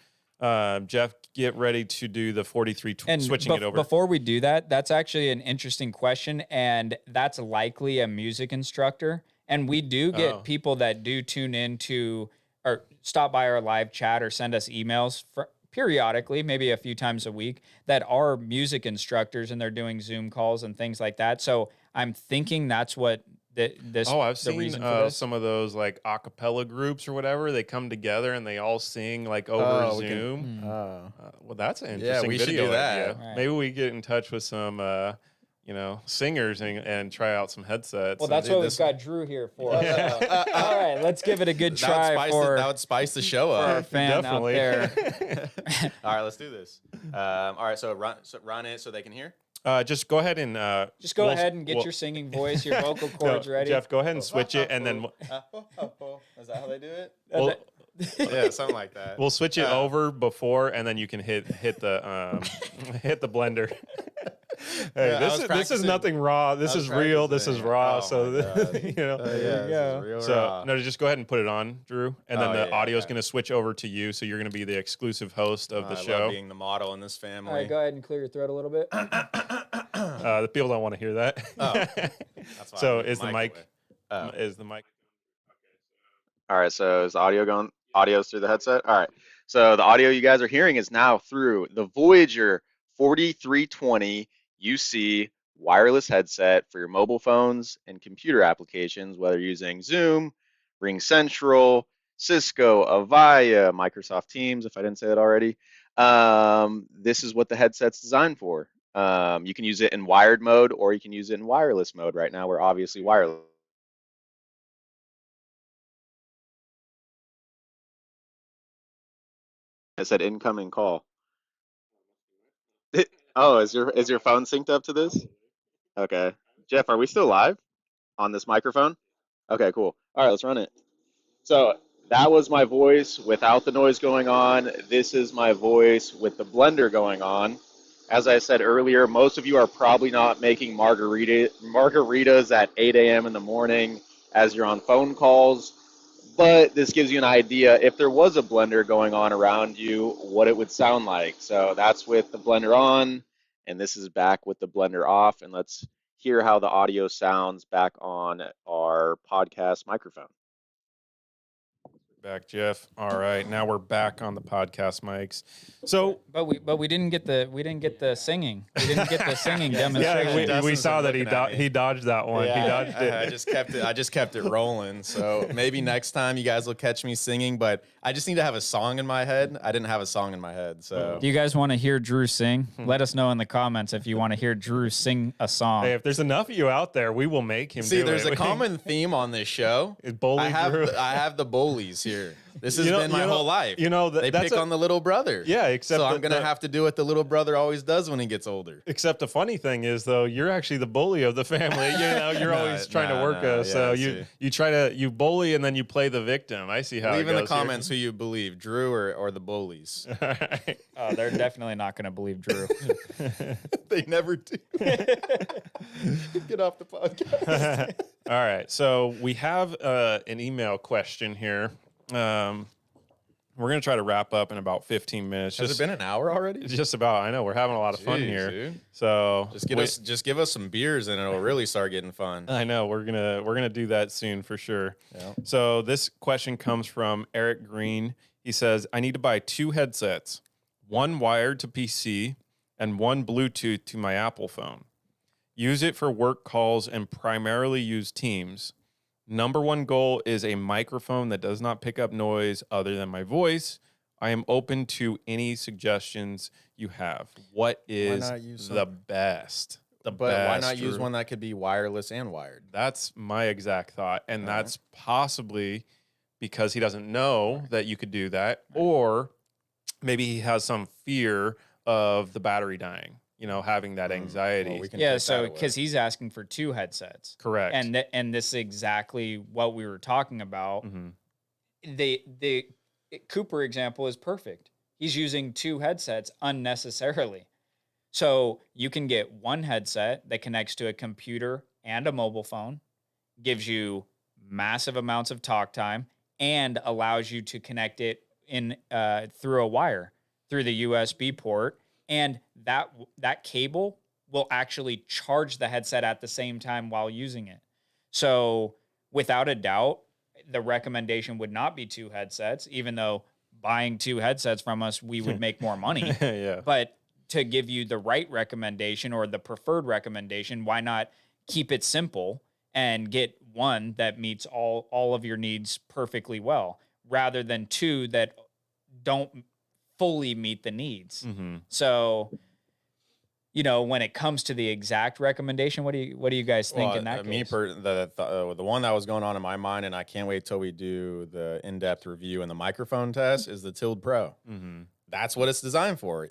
Jeff, get ready to do the 43 switching it over. Before we do that, that's actually an interesting question, and that's likely a music instructor. And we do get people that do tune into or stop by our live chat or send us emails periodically, maybe a few times a week, that are music instructors and they're doing Zoom calls and things like that. So I'm thinking that's what I've seen some of those like a cappella groups or whatever. They come together and they all sing like over Zoom. Well, that's an interesting we video should do that. idea. Right. Maybe we get in touch with some singers and try out some headsets. Well, that's what we've got Drew here for. All right, let's give it a good try. That would spice the show up. For our fan Definitely. out there. All right, let's do this. All right, so run it so they can hear. Just go ahead and go ahead and get your singing voice, your vocal cords ready. Jeff, go ahead and switch it, and then is that how they do it? We'll, yeah, something like that. We'll switch it over before, and then you can hit the hit the blender. Hey, this is nothing raw. This is real. This is raw. This is real raw. No, just go ahead and put it on, Drew, and then the audio is going to switch over to you. So you're going to be the exclusive host of the show. I love being the model in this family. All right, go ahead and clear your throat a little bit. The people don't want to hear that. That's why so is the mic? Is the mic? All right. So is the audio going? Audio's through the headset. All right. So the audio you guys are hearing is now through the Voyager 4320 UC wireless headset for your mobile phones and computer applications, whether using Zoom, Ring Central, Cisco, Avaya, Microsoft Teams, if I didn't say that already. This is what the headset's designed for. You can use it in wired mode or you can use it in wireless mode. Right now, we're obviously wireless. I said incoming call. Oh, is your phone synced up to this? Okay. Jeff, are we still live on this microphone? Okay, cool. All right, let's run it. So that was my voice without the noise going on. This is my voice with the blender going on. As I said earlier, most of you are probably not making margaritas at 8 a.m. in the morning as you're on phone calls. But this gives you an idea, if there was a blender going on around you, what it would sound like. So that's with the blender on, and this is back with the blender off. And let's hear how the audio sounds back on our podcast microphone. Back, Jeff. All right, now we're back on the podcast mics. So, but we didn't get the singing. We didn't get the singing demonstration. Yeah, we saw that he dodged that one. Yeah, he dodged it. I just kept it rolling. So maybe next time you guys will catch me singing. But I just need to have a song in my head. I didn't have a song in my head. So do you guys want to hear Drew sing? Let us know in the comments if you want to hear Drew sing a song. Hey, if there's enough of you out there, we will make him. See, there's a common theme on this show. I have the bullies here. This has been my whole life. They pick on the little brother. Yeah, except so I'm gonna have to do what the little brother always does when he gets older. Except the funny thing is, though, you're actually the bully of the family. You're always trying to work us. So you bully and then you play the victim. I see how. Leave in the comments who you believe, Drew or the bullies. Oh, they're definitely not gonna believe Drew. They never do. Get off the podcast. All right, so we have an email question here. We're going to try to wrap up in about 15 minutes. Has it been an hour already? Just about. I know. We're having a lot of fun here. Dude. So just give us some beers and it'll really start getting fun. I know. We're gonna do that soon for sure. Yeah. So this question comes from Eric Green. He says, I need to buy 2 headsets, one wired to PC and one Bluetooth to my Apple phone. Use it for work calls and primarily use Teams. Number one goal is a microphone that does not pick up noise other than my voice. I am open to any suggestions you have. What is the best? Why not use one that could be wireless and wired? That's my exact thought. And that's possibly because he doesn't know that you could do that. Or maybe he has some fear of the battery dying, having that anxiety. So because he's asking for 2 headsets. Correct. And this is exactly what we were talking about. The Cooper example is perfect. He's using 2 headsets unnecessarily. So you can get one headset that connects to a computer and a mobile phone, gives you massive amounts of talk time, and allows you to connect it in through a wire, through the USB port, and that cable will actually charge the headset at the same time while using it. So without a doubt, the recommendation would not be 2 headsets, even though buying 2 headsets from us, we would make more money. But to give you the right recommendation or the preferred recommendation, why not keep it simple and get one that meets all of your needs perfectly well, rather than 2 that don't fully meet the needs. So, when it comes to the exact recommendation, what do you guys think in that case? The one that was going on in my mind, and I can't wait till we do the in-depth review and the microphone test, is the Tild Pro. That's what it's designed for.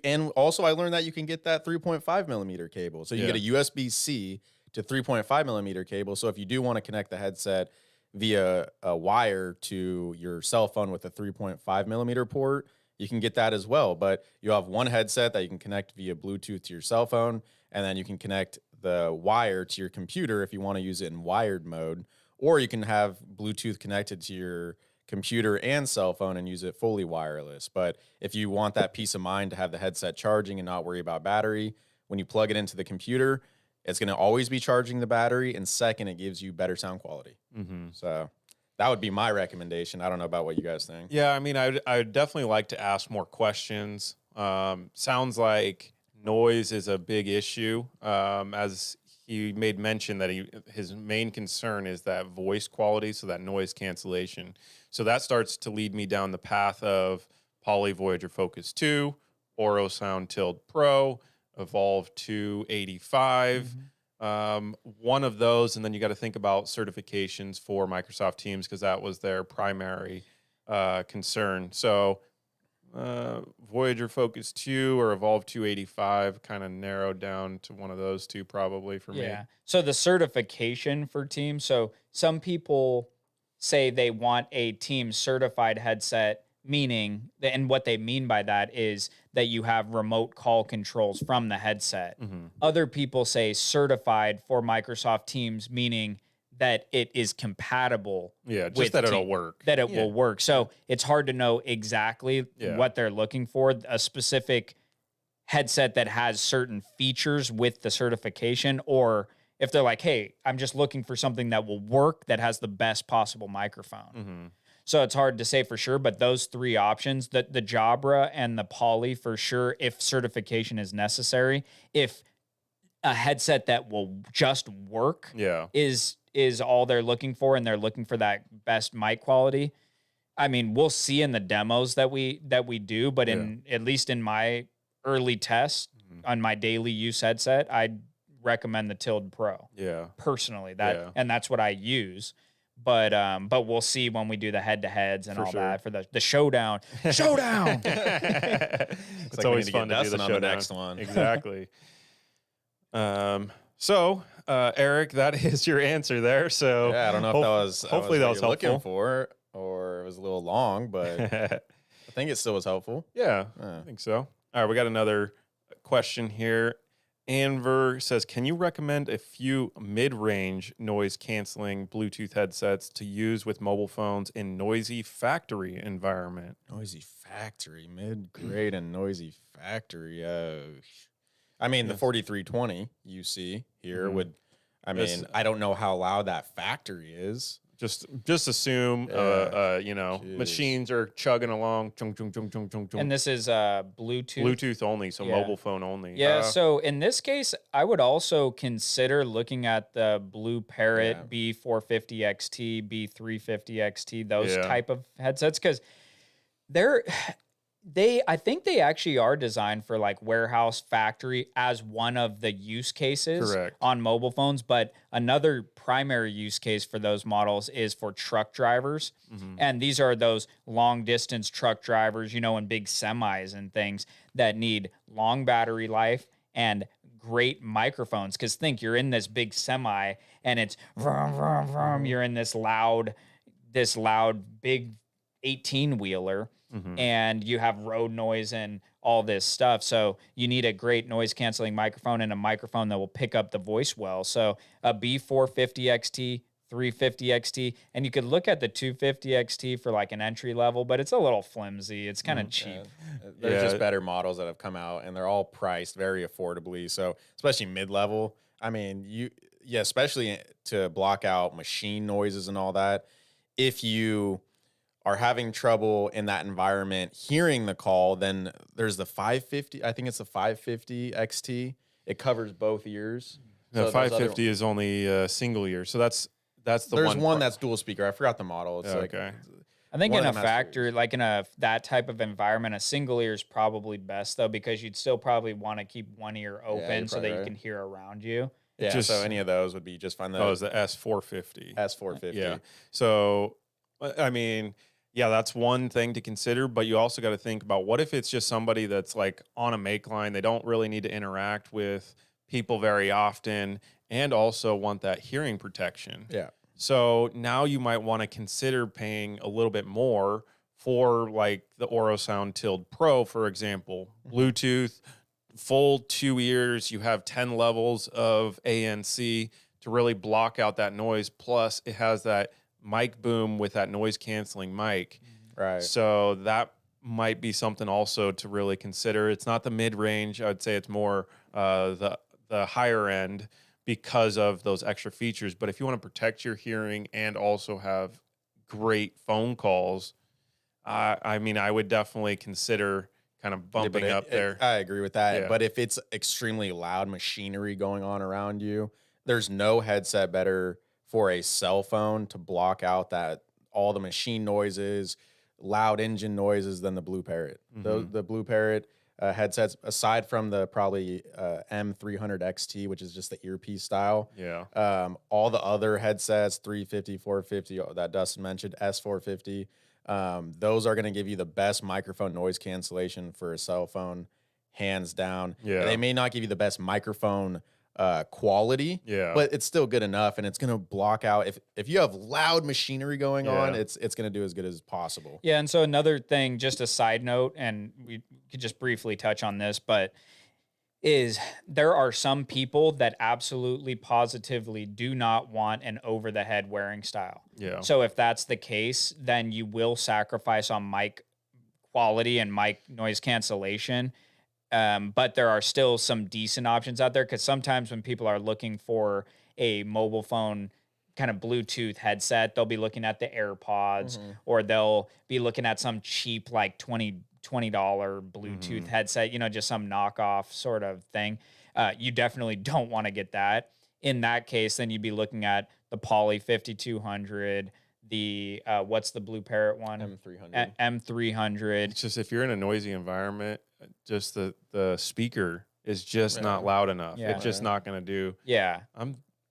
And also I learned that you can get that 3.5 millimeter cable. So you get a USB-C to 3.5 millimeter cable. So if you do want to connect the headset via a wire to your cell phone with a 3.5 millimeter port, you can get that as well. But you have one headset that you can connect via Bluetooth to your cell phone, and then you can connect the wire to your computer if you want to use it in wired mode, or you can have Bluetooth connected to your computer and cell phone and use it fully wireless. But if you want that peace of mind to have the headset charging and not worry about battery, when you plug it into the computer, it's going to always be charging the battery. And second, it gives you better sound quality. So that would be my recommendation. I don't know about what you guys think. Yeah, I mean, I'd definitely like to ask more questions. Sounds like noise is a big issue. As he made mention that his main concern is that voice quality, so that noise cancellation. So that starts to lead me down the path of Poly Voyager Focus 2, Oro Sound Tild Pro, Evolve 285. One of those, and then you got to think about certifications for Microsoft Teams because that was their primary concern. So Voyager Focus 2 or Evolve 285 kind of narrowed down to one of those 2 probably for me. Yeah. So the certification for Teams. So some people say they want a Teams certified headset, meaning, and what they mean by that is that you have remote call controls from the headset. Other people say certified for Microsoft Teams, meaning that it is compatible. Yeah, just that it'll work. That it will work. So it's hard to know exactly what they're looking for. A specific headset that has certain features with the certification, or if they're like, hey, I'm just looking for something that will work, that has the best possible microphone. So it's hard to say for sure, but those 3 options, the Jabra and the Poly for sure, if certification is necessary, if a headset that will just work is all they're looking for, and they're looking for that best mic quality. I mean, we'll see in the demos that we do, but at least in my early test on my daily use headset, I'd recommend the Tild Pro. Personally, and that's what I use. But we'll see when we do the head-to-heads and that for the showdown. Showdown! It's always fun to do the showdown. On the next one. Exactly. So, Eric, that is your answer there. So yeah, I don't know if that was hopefully that was helpful. Looking for, or it was a little long, but I think it still was helpful. Yeah, I think so. All right, we got another question here. Anver says, can you recommend a few mid-range noise-canceling Bluetooth headsets to use with mobile phones in noisy factory environment? Noisy factory, mid-grade and noisy factory. I mean, the 4320 you see here would, I mean, I don't know how loud that factory is. Just assume, machines are chugging along. Chung, chung, chung, chung, chung, chung. And this is Bluetooth. Bluetooth only, so mobile phone only. Yeah. So in this case, I would also consider looking at the Blue Parrot B450 XT, B350 XT, those type of headsets, because I think they actually are designed for like warehouse, factory as one of the use cases on mobile phones. But another primary use case for those models is for truck drivers. And these are those long distance truck drivers, in big semis and things that need long battery life and great microphones. Because think, you're in this big semi and it's vroom, vroom, vroom. You're in this loud big 18-wheeler. And you have road noise and all this stuff. So you need a great noise canceling microphone and a microphone that will pick up the voice well. So a B450 XT, 350 XT, and you could look at the 250 XT for like an entry level, but it's a little flimsy. It's kind of cheap. There's just better models that have come out, and they're all priced very affordably. So especially mid-level, I mean, especially to block out machine noises and all that. If you are having trouble in that environment hearing the call, then there's the 550. I think it's the 550 XT. It covers both ears. The 550 is only a single ear, so that's the There's one that's dual speaker. I forgot the model. It's okay. I think in a factory, like in that type of environment, a single ear is probably best though, because you'd still probably want to keep one ear open so that you can hear around you. Yeah. So any of those would be just fine. It's the S450. S450. Yeah. So, I mean, yeah, that's one thing to consider, but you also got to think about what if it's just somebody that's like on a make line. They don't really need to interact with people very often and also want that hearing protection. Yeah. So now you might want to consider paying a little bit more for like the Orosound Tild Pro, for example. Bluetooth, full 2 ears, you have 10 levels of ANC to really block out that noise. Plus it has that mic boom with that noise canceling mic. Right. So that might be something also to really consider. It's not the mid-range. I would say it's more the higher end because of those extra features. But if you want to protect your hearing and also have great phone calls, I mean, I would definitely consider kind of bumping up there. I agree with that. Yeah. But if it's extremely loud machinery going on around you, there's no headset better for a cell phone to block out that all the machine noises, loud engine noises than the Blue Parrot. The Blue Parrot headsets, aside from the probably M300 XT, which is just the earpiece style. Yeah. All the other headsets, 350, 450, that Dustin mentioned, S450, those are going to give you the best microphone noise cancellation for a cell phone, hands down. Yeah. They may not give you the best microphone quality, but it's still good enough, and it's going to block out if you have loud machinery going on, it's going to do as good as possible. Yeah. And so another thing, just a side note, and we could just briefly touch on this, but is there are some people that absolutely positively do not want an over the head wearing style. Yeah. So if that's the case, then you will sacrifice on mic quality and mic noise cancellation. But there are still some decent options out there, because sometimes when people are looking for a mobile phone kind of Bluetooth headset, they'll be looking at the AirPods, or they'll be looking at some cheap like $20 Bluetooth headset, just some knockoff sort of thing. You definitely don't want to get that. In that case, then you'd be looking at the Poly 5200, the what's the Blue Parrot one? M300. M300. It's just if you're in a noisy environment, just the speaker is just not loud enough. Yeah. It's just not going to do. Yeah.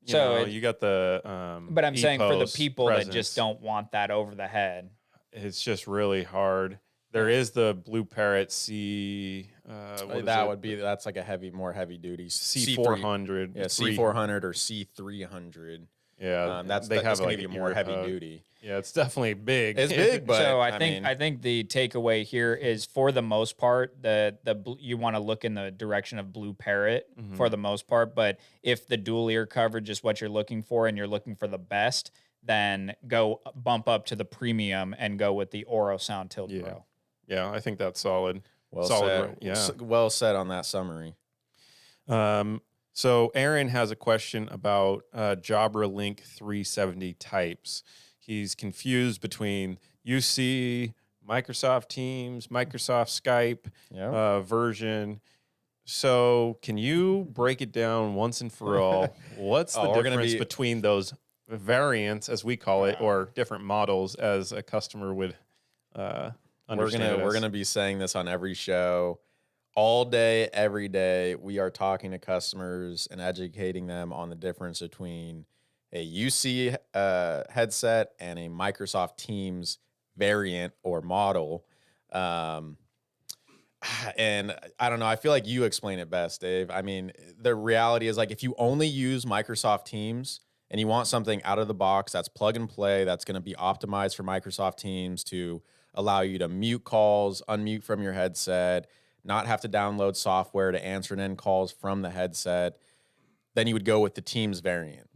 You got the but I'm saying for the Epos people presence. that just don't want that over the head. It's just really hard. There is the Blue Parrot C. That's like a more heavy duty C400. Yeah, C400 or C300. Yeah, that's going to be more heavy duty. Yeah, it's definitely big. It's big, but so I think the takeaway here is, for the most part, you want to look in the direction of Blue Parrot for the most part. But if the dual ear coverage is what you're looking for and you're looking for the best, then go bump up to the premium and go with the Orosound Tild Pro. Yeah, I think that's solid. Well said on that summary. So Aaron has a question about Jabra Link 370 types. he's confused between UC, Microsoft Teams, Microsoft Skype version. So can you break it down once and for all? What's the difference between those variants, as we call it, or different models as a customer would understand? We're gonna be saying this on every show. All day, every day, we are talking to customers and educating them on the difference between a UC headset and a Microsoft Teams variant or model. And I don't know, I feel like you explain it best, Dave. I mean, the reality is, like, if you only use Microsoft Teams and you want something out of the box that's plug and play, that's going to be optimized for Microsoft Teams to allow you to mute calls, unmute from your headset, not have to download software to answer and end calls from the headset, then you would go with the Teams variant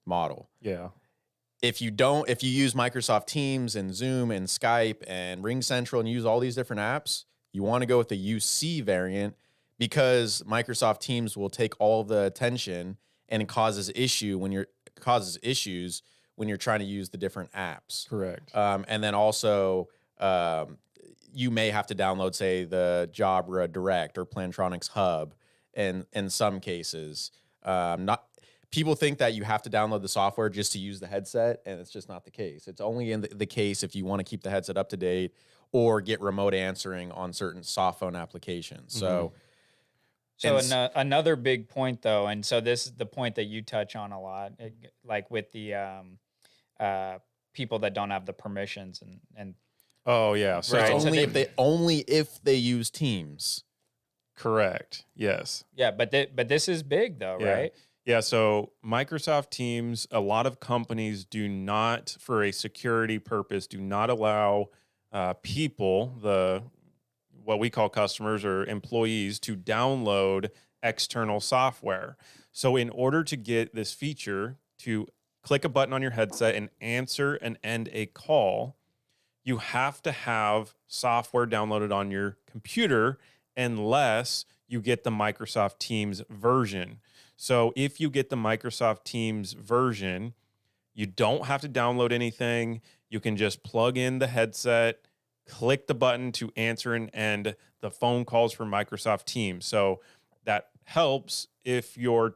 model. Yeah. If you use Microsoft Teams and Zoom and Skype and Ring Central and use all these different apps, you want to go with the UC variant because Microsoft Teams will take all the attention and it causes issues when you're trying to use the different apps. Correct. And then also, you may have to download, say, the Jabra Direct or Plantronics Hub. In some cases, people think that you have to download the software just to use the headset, and it's just not the case. It's only in the case if you want to keep the headset up to date or get remote answering on certain soft phone applications. So another big point, though, and so this is the point that you touch on a lot, like with the people that don't have the permissions and. Oh yeah, so right. only if they use Teams. Correct. Yes. Yeah, but this is big though, right? Yeah. So Microsoft Teams, a lot of companies do not, for a security purpose, do not allow people, what we call customers or employees, to download external software. So in order to get this feature to click a button on your headset and answer and end a call, you have to have software downloaded on your computer unless you get the Microsoft Teams version. So if you get the Microsoft Teams version, you don't have to download anything. You can just plug in the headset, click the button to answer and end the phone calls from Microsoft Teams. So that helps if your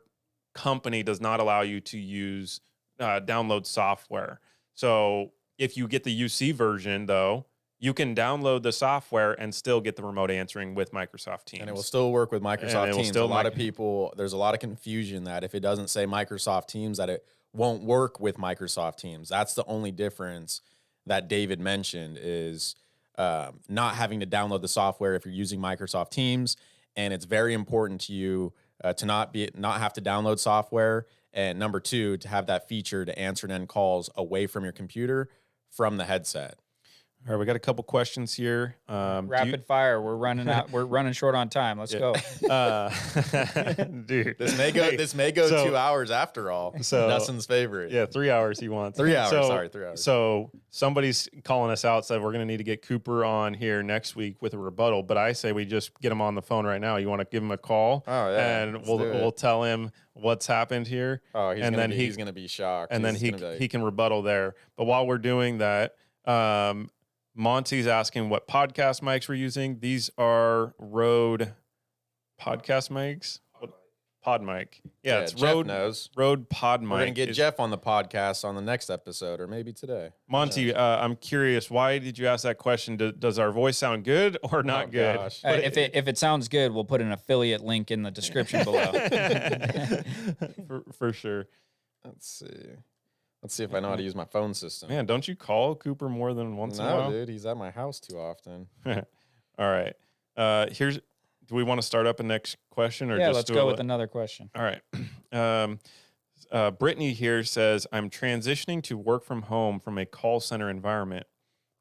company does not allow you to use download software. So if you get the UC version, though, you can download the software and still get the remote answering with Microsoft Teams. And it will still work with Microsoft Teams. There's a lot of confusion that if it doesn't say Microsoft Teams, that it won't work with Microsoft Teams. That's the only difference that David mentioned is not having to download the software if you're using Microsoft Teams. And it's very important to you to not have to download software. And number two, to have that feature to answer and end calls away from your computer from the headset. All right, we got a couple questions here. Rapid fire. We're running out. We're running short on time. Let's go. Dude, this may go 2 hours after all. So Dustin's favorite. Yeah, 3 hours he wants. 3 hours. 3 hours. So somebody's calling us out, said we're going to need to get Cooper on here next week with a rebuttal. But I say we just get him on the phone right now. You want to give him a call? Oh yeah. And we'll tell him what's happened here. Oh, he's going to be shocked. And then he can rebuttal there. But while we're doing that, Monty's asking what podcast mics we're using. These are Rode podcast mics. Pod mic. Yeah, it's Jeff knows. Rode Pod mic. We're going to get Jeff on the podcast on the next episode or maybe today. Monty, I'm curious, why did you ask that question? Does our voice sound good or not good? If it sounds good, we'll put an affiliate link in the description below. for sure. Let's see if I know how to use my phone system. Man, don't you call Cooper more than once in a while? No, dude, he's at my house too often. All right. Do we want to start up a next question? Or let's go with another question. All right. Brittany here says, I'm transitioning to work from home from a call center environment.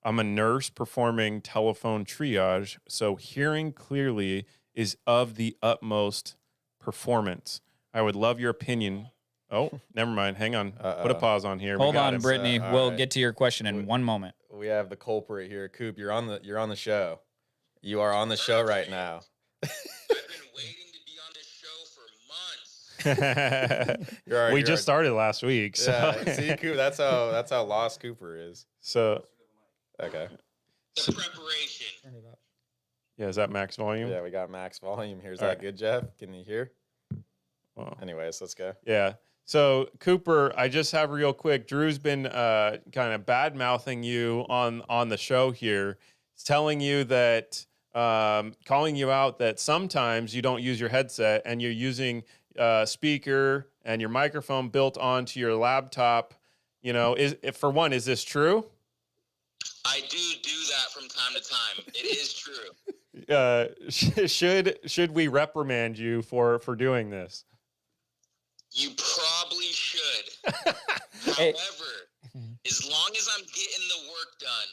I'm a nurse performing telephone triage, so hearing clearly is of the utmost performance. I would love your opinion. Oh, never mind. Hang on. Put a pause on here. Hold on, Brittany. We'll get to your question in 1 moment. We have the culprit here. Coop, you're on the show. You are on the show right now. I've been waiting to be on this show for months. We just started last week. So. Yeah, see, that's how lost Cooper is. So, okay. The preparation. Turn it up. Yeah, is that max volume? Yeah, we got max volume. Here's All that right. good, Jeff? Can you hear? Well, Anyways, let's go. yeah. So, Cooper, I just have real quick. Drew's been kind of bad mouthing you on the show here. He's telling you that, calling you out that sometimes you don't use your headset and you're using speaker and your microphone built onto your laptop. You know, is this true? I do that from time to time. It is true. Should we reprimand you for doing this? You probably should. However, as long as I'm getting the work done.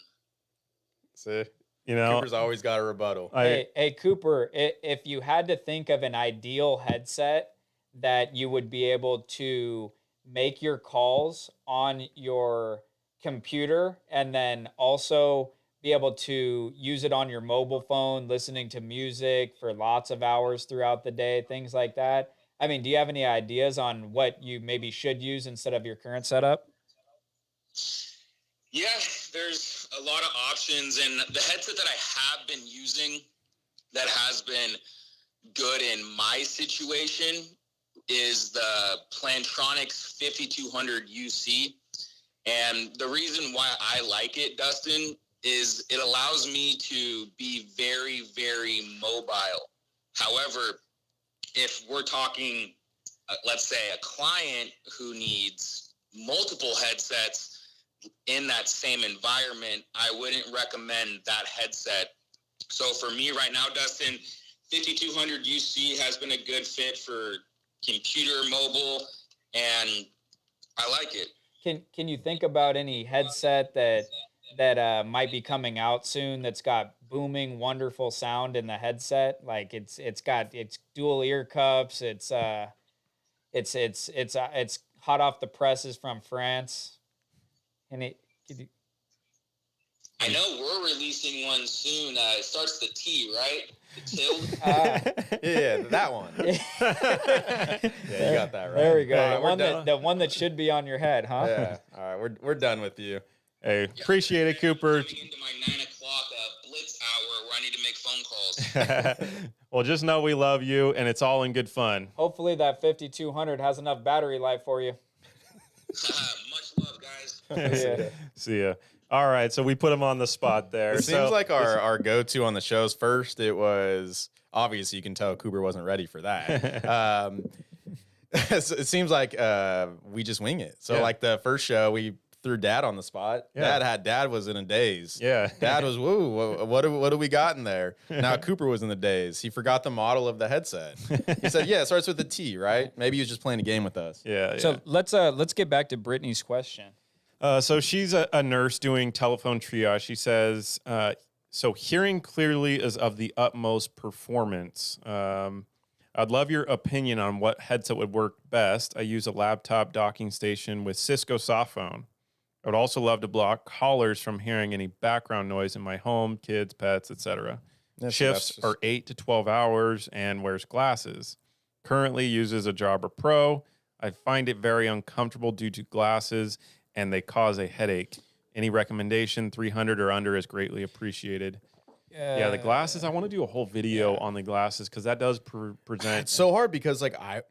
See, You know, Cooper's always got a rebuttal. Hey, Cooper, if you had to think of an ideal headset that you would be able to make your calls on your computer and then also be able to use it on your mobile phone, listening to music for lots of hours throughout the day, things like that. I mean, do you have any ideas on what you maybe should use instead of your current setup? Yeah, there's a lot of options, and the headset that I have been using that has been good in my situation is the Plantronics 5200 UC. And the reason why I like it, Dustin, is it allows me to be very, very mobile. However, if we're talking, let's say, a client who needs multiple headsets in that same environment, I wouldn't recommend that headset. So for me right now, Dustin, 5200 UC has been a good fit for computer, mobile, and I like it. Can you think about any headset that might be coming out soon that's got booming, wonderful sound in the headset? Like it's dual ear cups. It's hot off the presses from France. And I know we're releasing one soon. It starts the T, right? The Tild. Yeah, that one. Yeah, you got that right. There we go. Right, the one that should be on your head, huh? Yeah. All right, we're done with you. Hey, appreciate it, Cooper. Coming into my 9 o'clock blitz hour where I need to make phone calls. Well, just know we love you, and it's all in good fun. Hopefully that 5200 has enough battery life for you. Much love, guys. Yeah. See ya. All right, so we put him on the spot there. It seems like our go-to on the shows first, it was obvious. You can tell Cooper wasn't ready for that. It seems like we just wing it. So like the first show, we threw Dad on the spot. Yeah. Dad was in a daze. Yeah. Dad was, woo, what do we got in there? Now Cooper was in the daze. He forgot the model of the headset. He said, yeah, it starts with a T, right? Maybe he was just playing a game with us. Yeah. So let's get back to Brittany's question. So she's a nurse doing telephone triage. She says, so hearing clearly is of the utmost performance. I'd love your opinion on what headset would work best. I use a laptop docking station with Cisco softphone. I would also love to block callers from hearing any background noise in my home, kids, pets, etc. Shifts are 8 to 12 hours and wears glasses. Currently uses a Jabra Pro. I find it very uncomfortable due to glasses, and they cause a headache. Any recommendation, 300 or under, is greatly appreciated. Yeah, the glasses. I want to do a whole video on the glasses because that does present. It's so hard because like I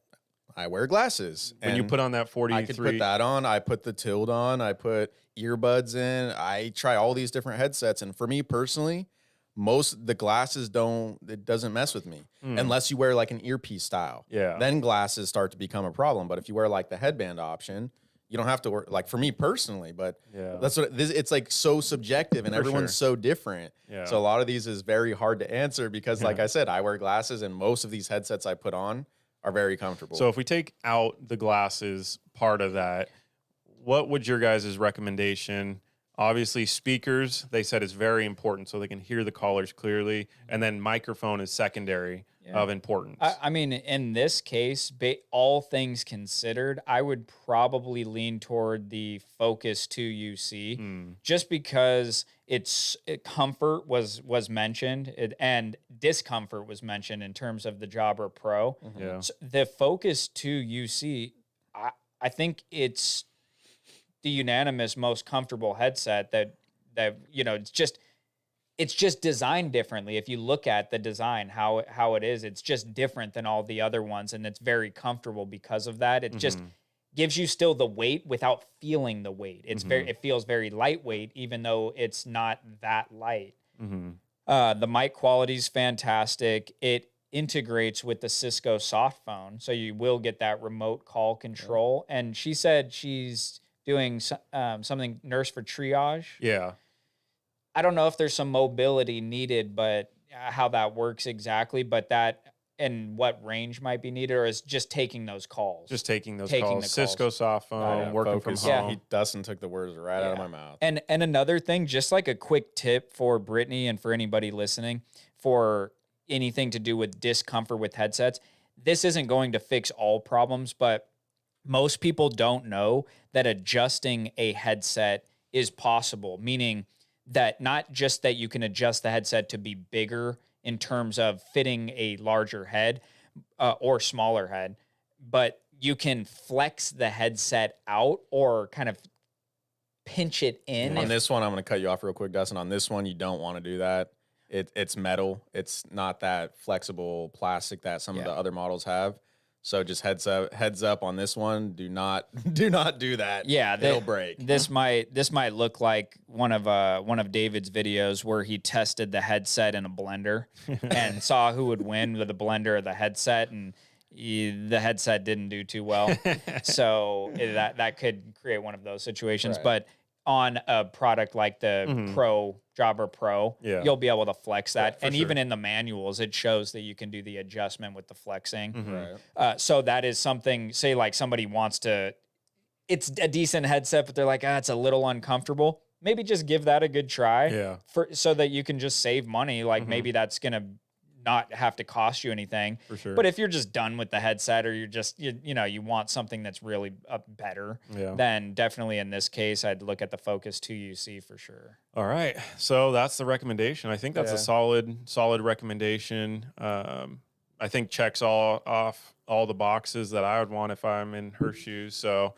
wear glasses. When you put on that 43, I could put that on. I put the Tild on. I put earbuds in. I try all these different headsets, and for me personally, the glasses doesn't mess with me unless you wear like an earpiece style. Yeah, then glasses start to become a problem. But if you wear like the headband option, you don't have to wear, like for me personally, but that's what it's like, so subjective, and everyone's so different. Yeah. So a lot of these is very hard to answer because like I said, I wear glasses, and most of these headsets I put on are very comfortable. So if we take out the glasses part of that, what would your guys' recommendation? Obviously, speakers, they said, is very important so they can hear the callers clearly. And then microphone is secondary. of importance. I mean, in this case, all things considered, I would probably lean toward the Focus 2 UC just because comfort was mentioned and discomfort was mentioned in terms of the Jobber Pro. Yeah. So the Focus 2 UC, I think it's the unanimous most comfortable headset that it's just designed differently. If you look at the design, how it is, it's just different than all the other ones, and it's very comfortable because of that. It just gives you still the weight without feeling the weight. It's it feels very lightweight, even though it's not that light. The mic quality is fantastic. It integrates with the Cisco soft phone, so you will get that remote call control. And she said she's doing something nurse for triage. Yeah. I don't know if there's some mobility needed, but how that works exactly, but that and what range might be needed, or is just taking those calls. Just taking those calls. Cisco soft phone, working from home. Dustin took the words right out of my mouth. And another thing, just like a quick tip for Brittany and for anybody listening, for anything to do with discomfort with headsets, this isn't going to fix all problems, but most people don't know that adjusting a headset is possible, meaning that not just that you can adjust the headset to be bigger in terms of fitting a larger head or smaller head, but you can flex the headset out or kind of pinch it in. On this one, I'm going to cut you off real quick, Dustin. On this one, you don't want to do that. It's metal. It's not that flexible plastic that some of the other models have. So just heads up on this one. Do not do that. Yeah, it'll break. This might look like one of David's videos where he tested the headset in a blender and saw who would win with the blender or the headset, and the headset didn't do too well. So that could create one of those situations. Right. But on a product like the Jobber Pro, you'll be able to flex that. And even in the manuals, it shows that you can do the adjustment with the flexing. So that is something, say like somebody wants to, it's a decent headset, but they're like, it's a little uncomfortable. Maybe just give that a good try so that you can just save money. Like maybe that's going to not have to cost you anything. For sure. But if you're just done with the headset, or you're just, you want something that's really better, then definitely in this case, I'd look at the Focus 2 UC for sure. All right. So that's the recommendation. I think that's a solid recommendation. I think checks off all the boxes that I would want if I'm in her shoes. So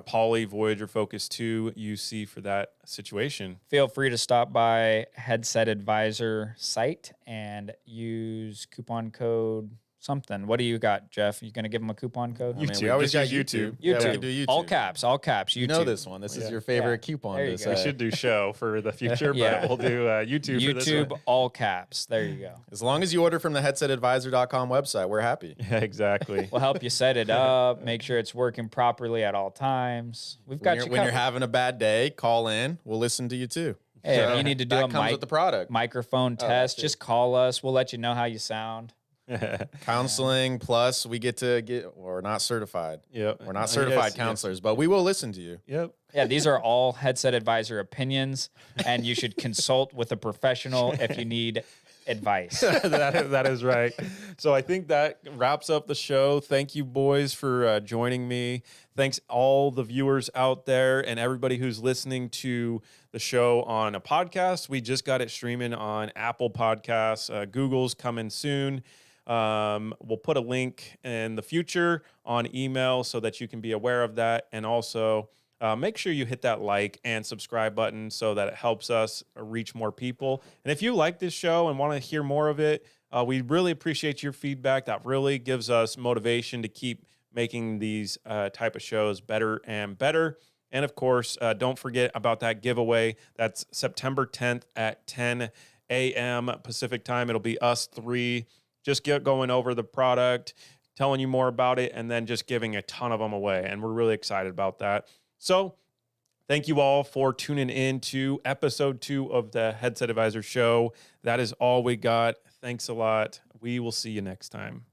Poly Voyager Focus 2 UC for that situation. Feel free to stop by Headset Advisor site and use coupon code something. What do you got, Jeff? You going to give them a coupon code? We always got YouTube. YouTube. Yeah, we can do YouTube. All caps. YouTube. You know this one. This is your favorite coupon. We should do show for the future, but we'll do YouTube for this one. All caps. There you go. As long as you order from the headsetadvisor.com website, we're happy. Yeah, exactly. We'll help you set it up, make sure it's working properly at all times. We've got when you're having a bad day, call in. We'll listen to you too. Hey, if you need to do with the product. Microphone test, just call us. We'll let you know how you sound. Counseling plus we're not certified. We're not certified counselors, but we will listen to you. Yeah, these are all Headset Advisor opinions, and you should consult with a professional if you need advice. that is right. So I think that wraps up the show. Thank you, boys, for joining me. Thanks all the viewers out there and everybody who's listening to the show on a podcast. We just got it streaming on Apple Podcasts. Google's coming soon. We'll put a link in the future on email so that you can be aware of that. And also make sure you hit that like and subscribe button so that it helps us reach more people. And if you like this show and want to hear more of it, we really appreciate your feedback. That really gives us motivation to keep making these type of shows better and better. And of course, don't forget about that giveaway. That's September 10th at 10 a.m. Pacific time. It'll be us three just going over the product, telling you more about it, and then just giving a ton of them away. And we're really excited about that. So thank you all for tuning in to episode 2 of the Headset Advisor Show. That is all we got. Thanks a lot. We will see you next time.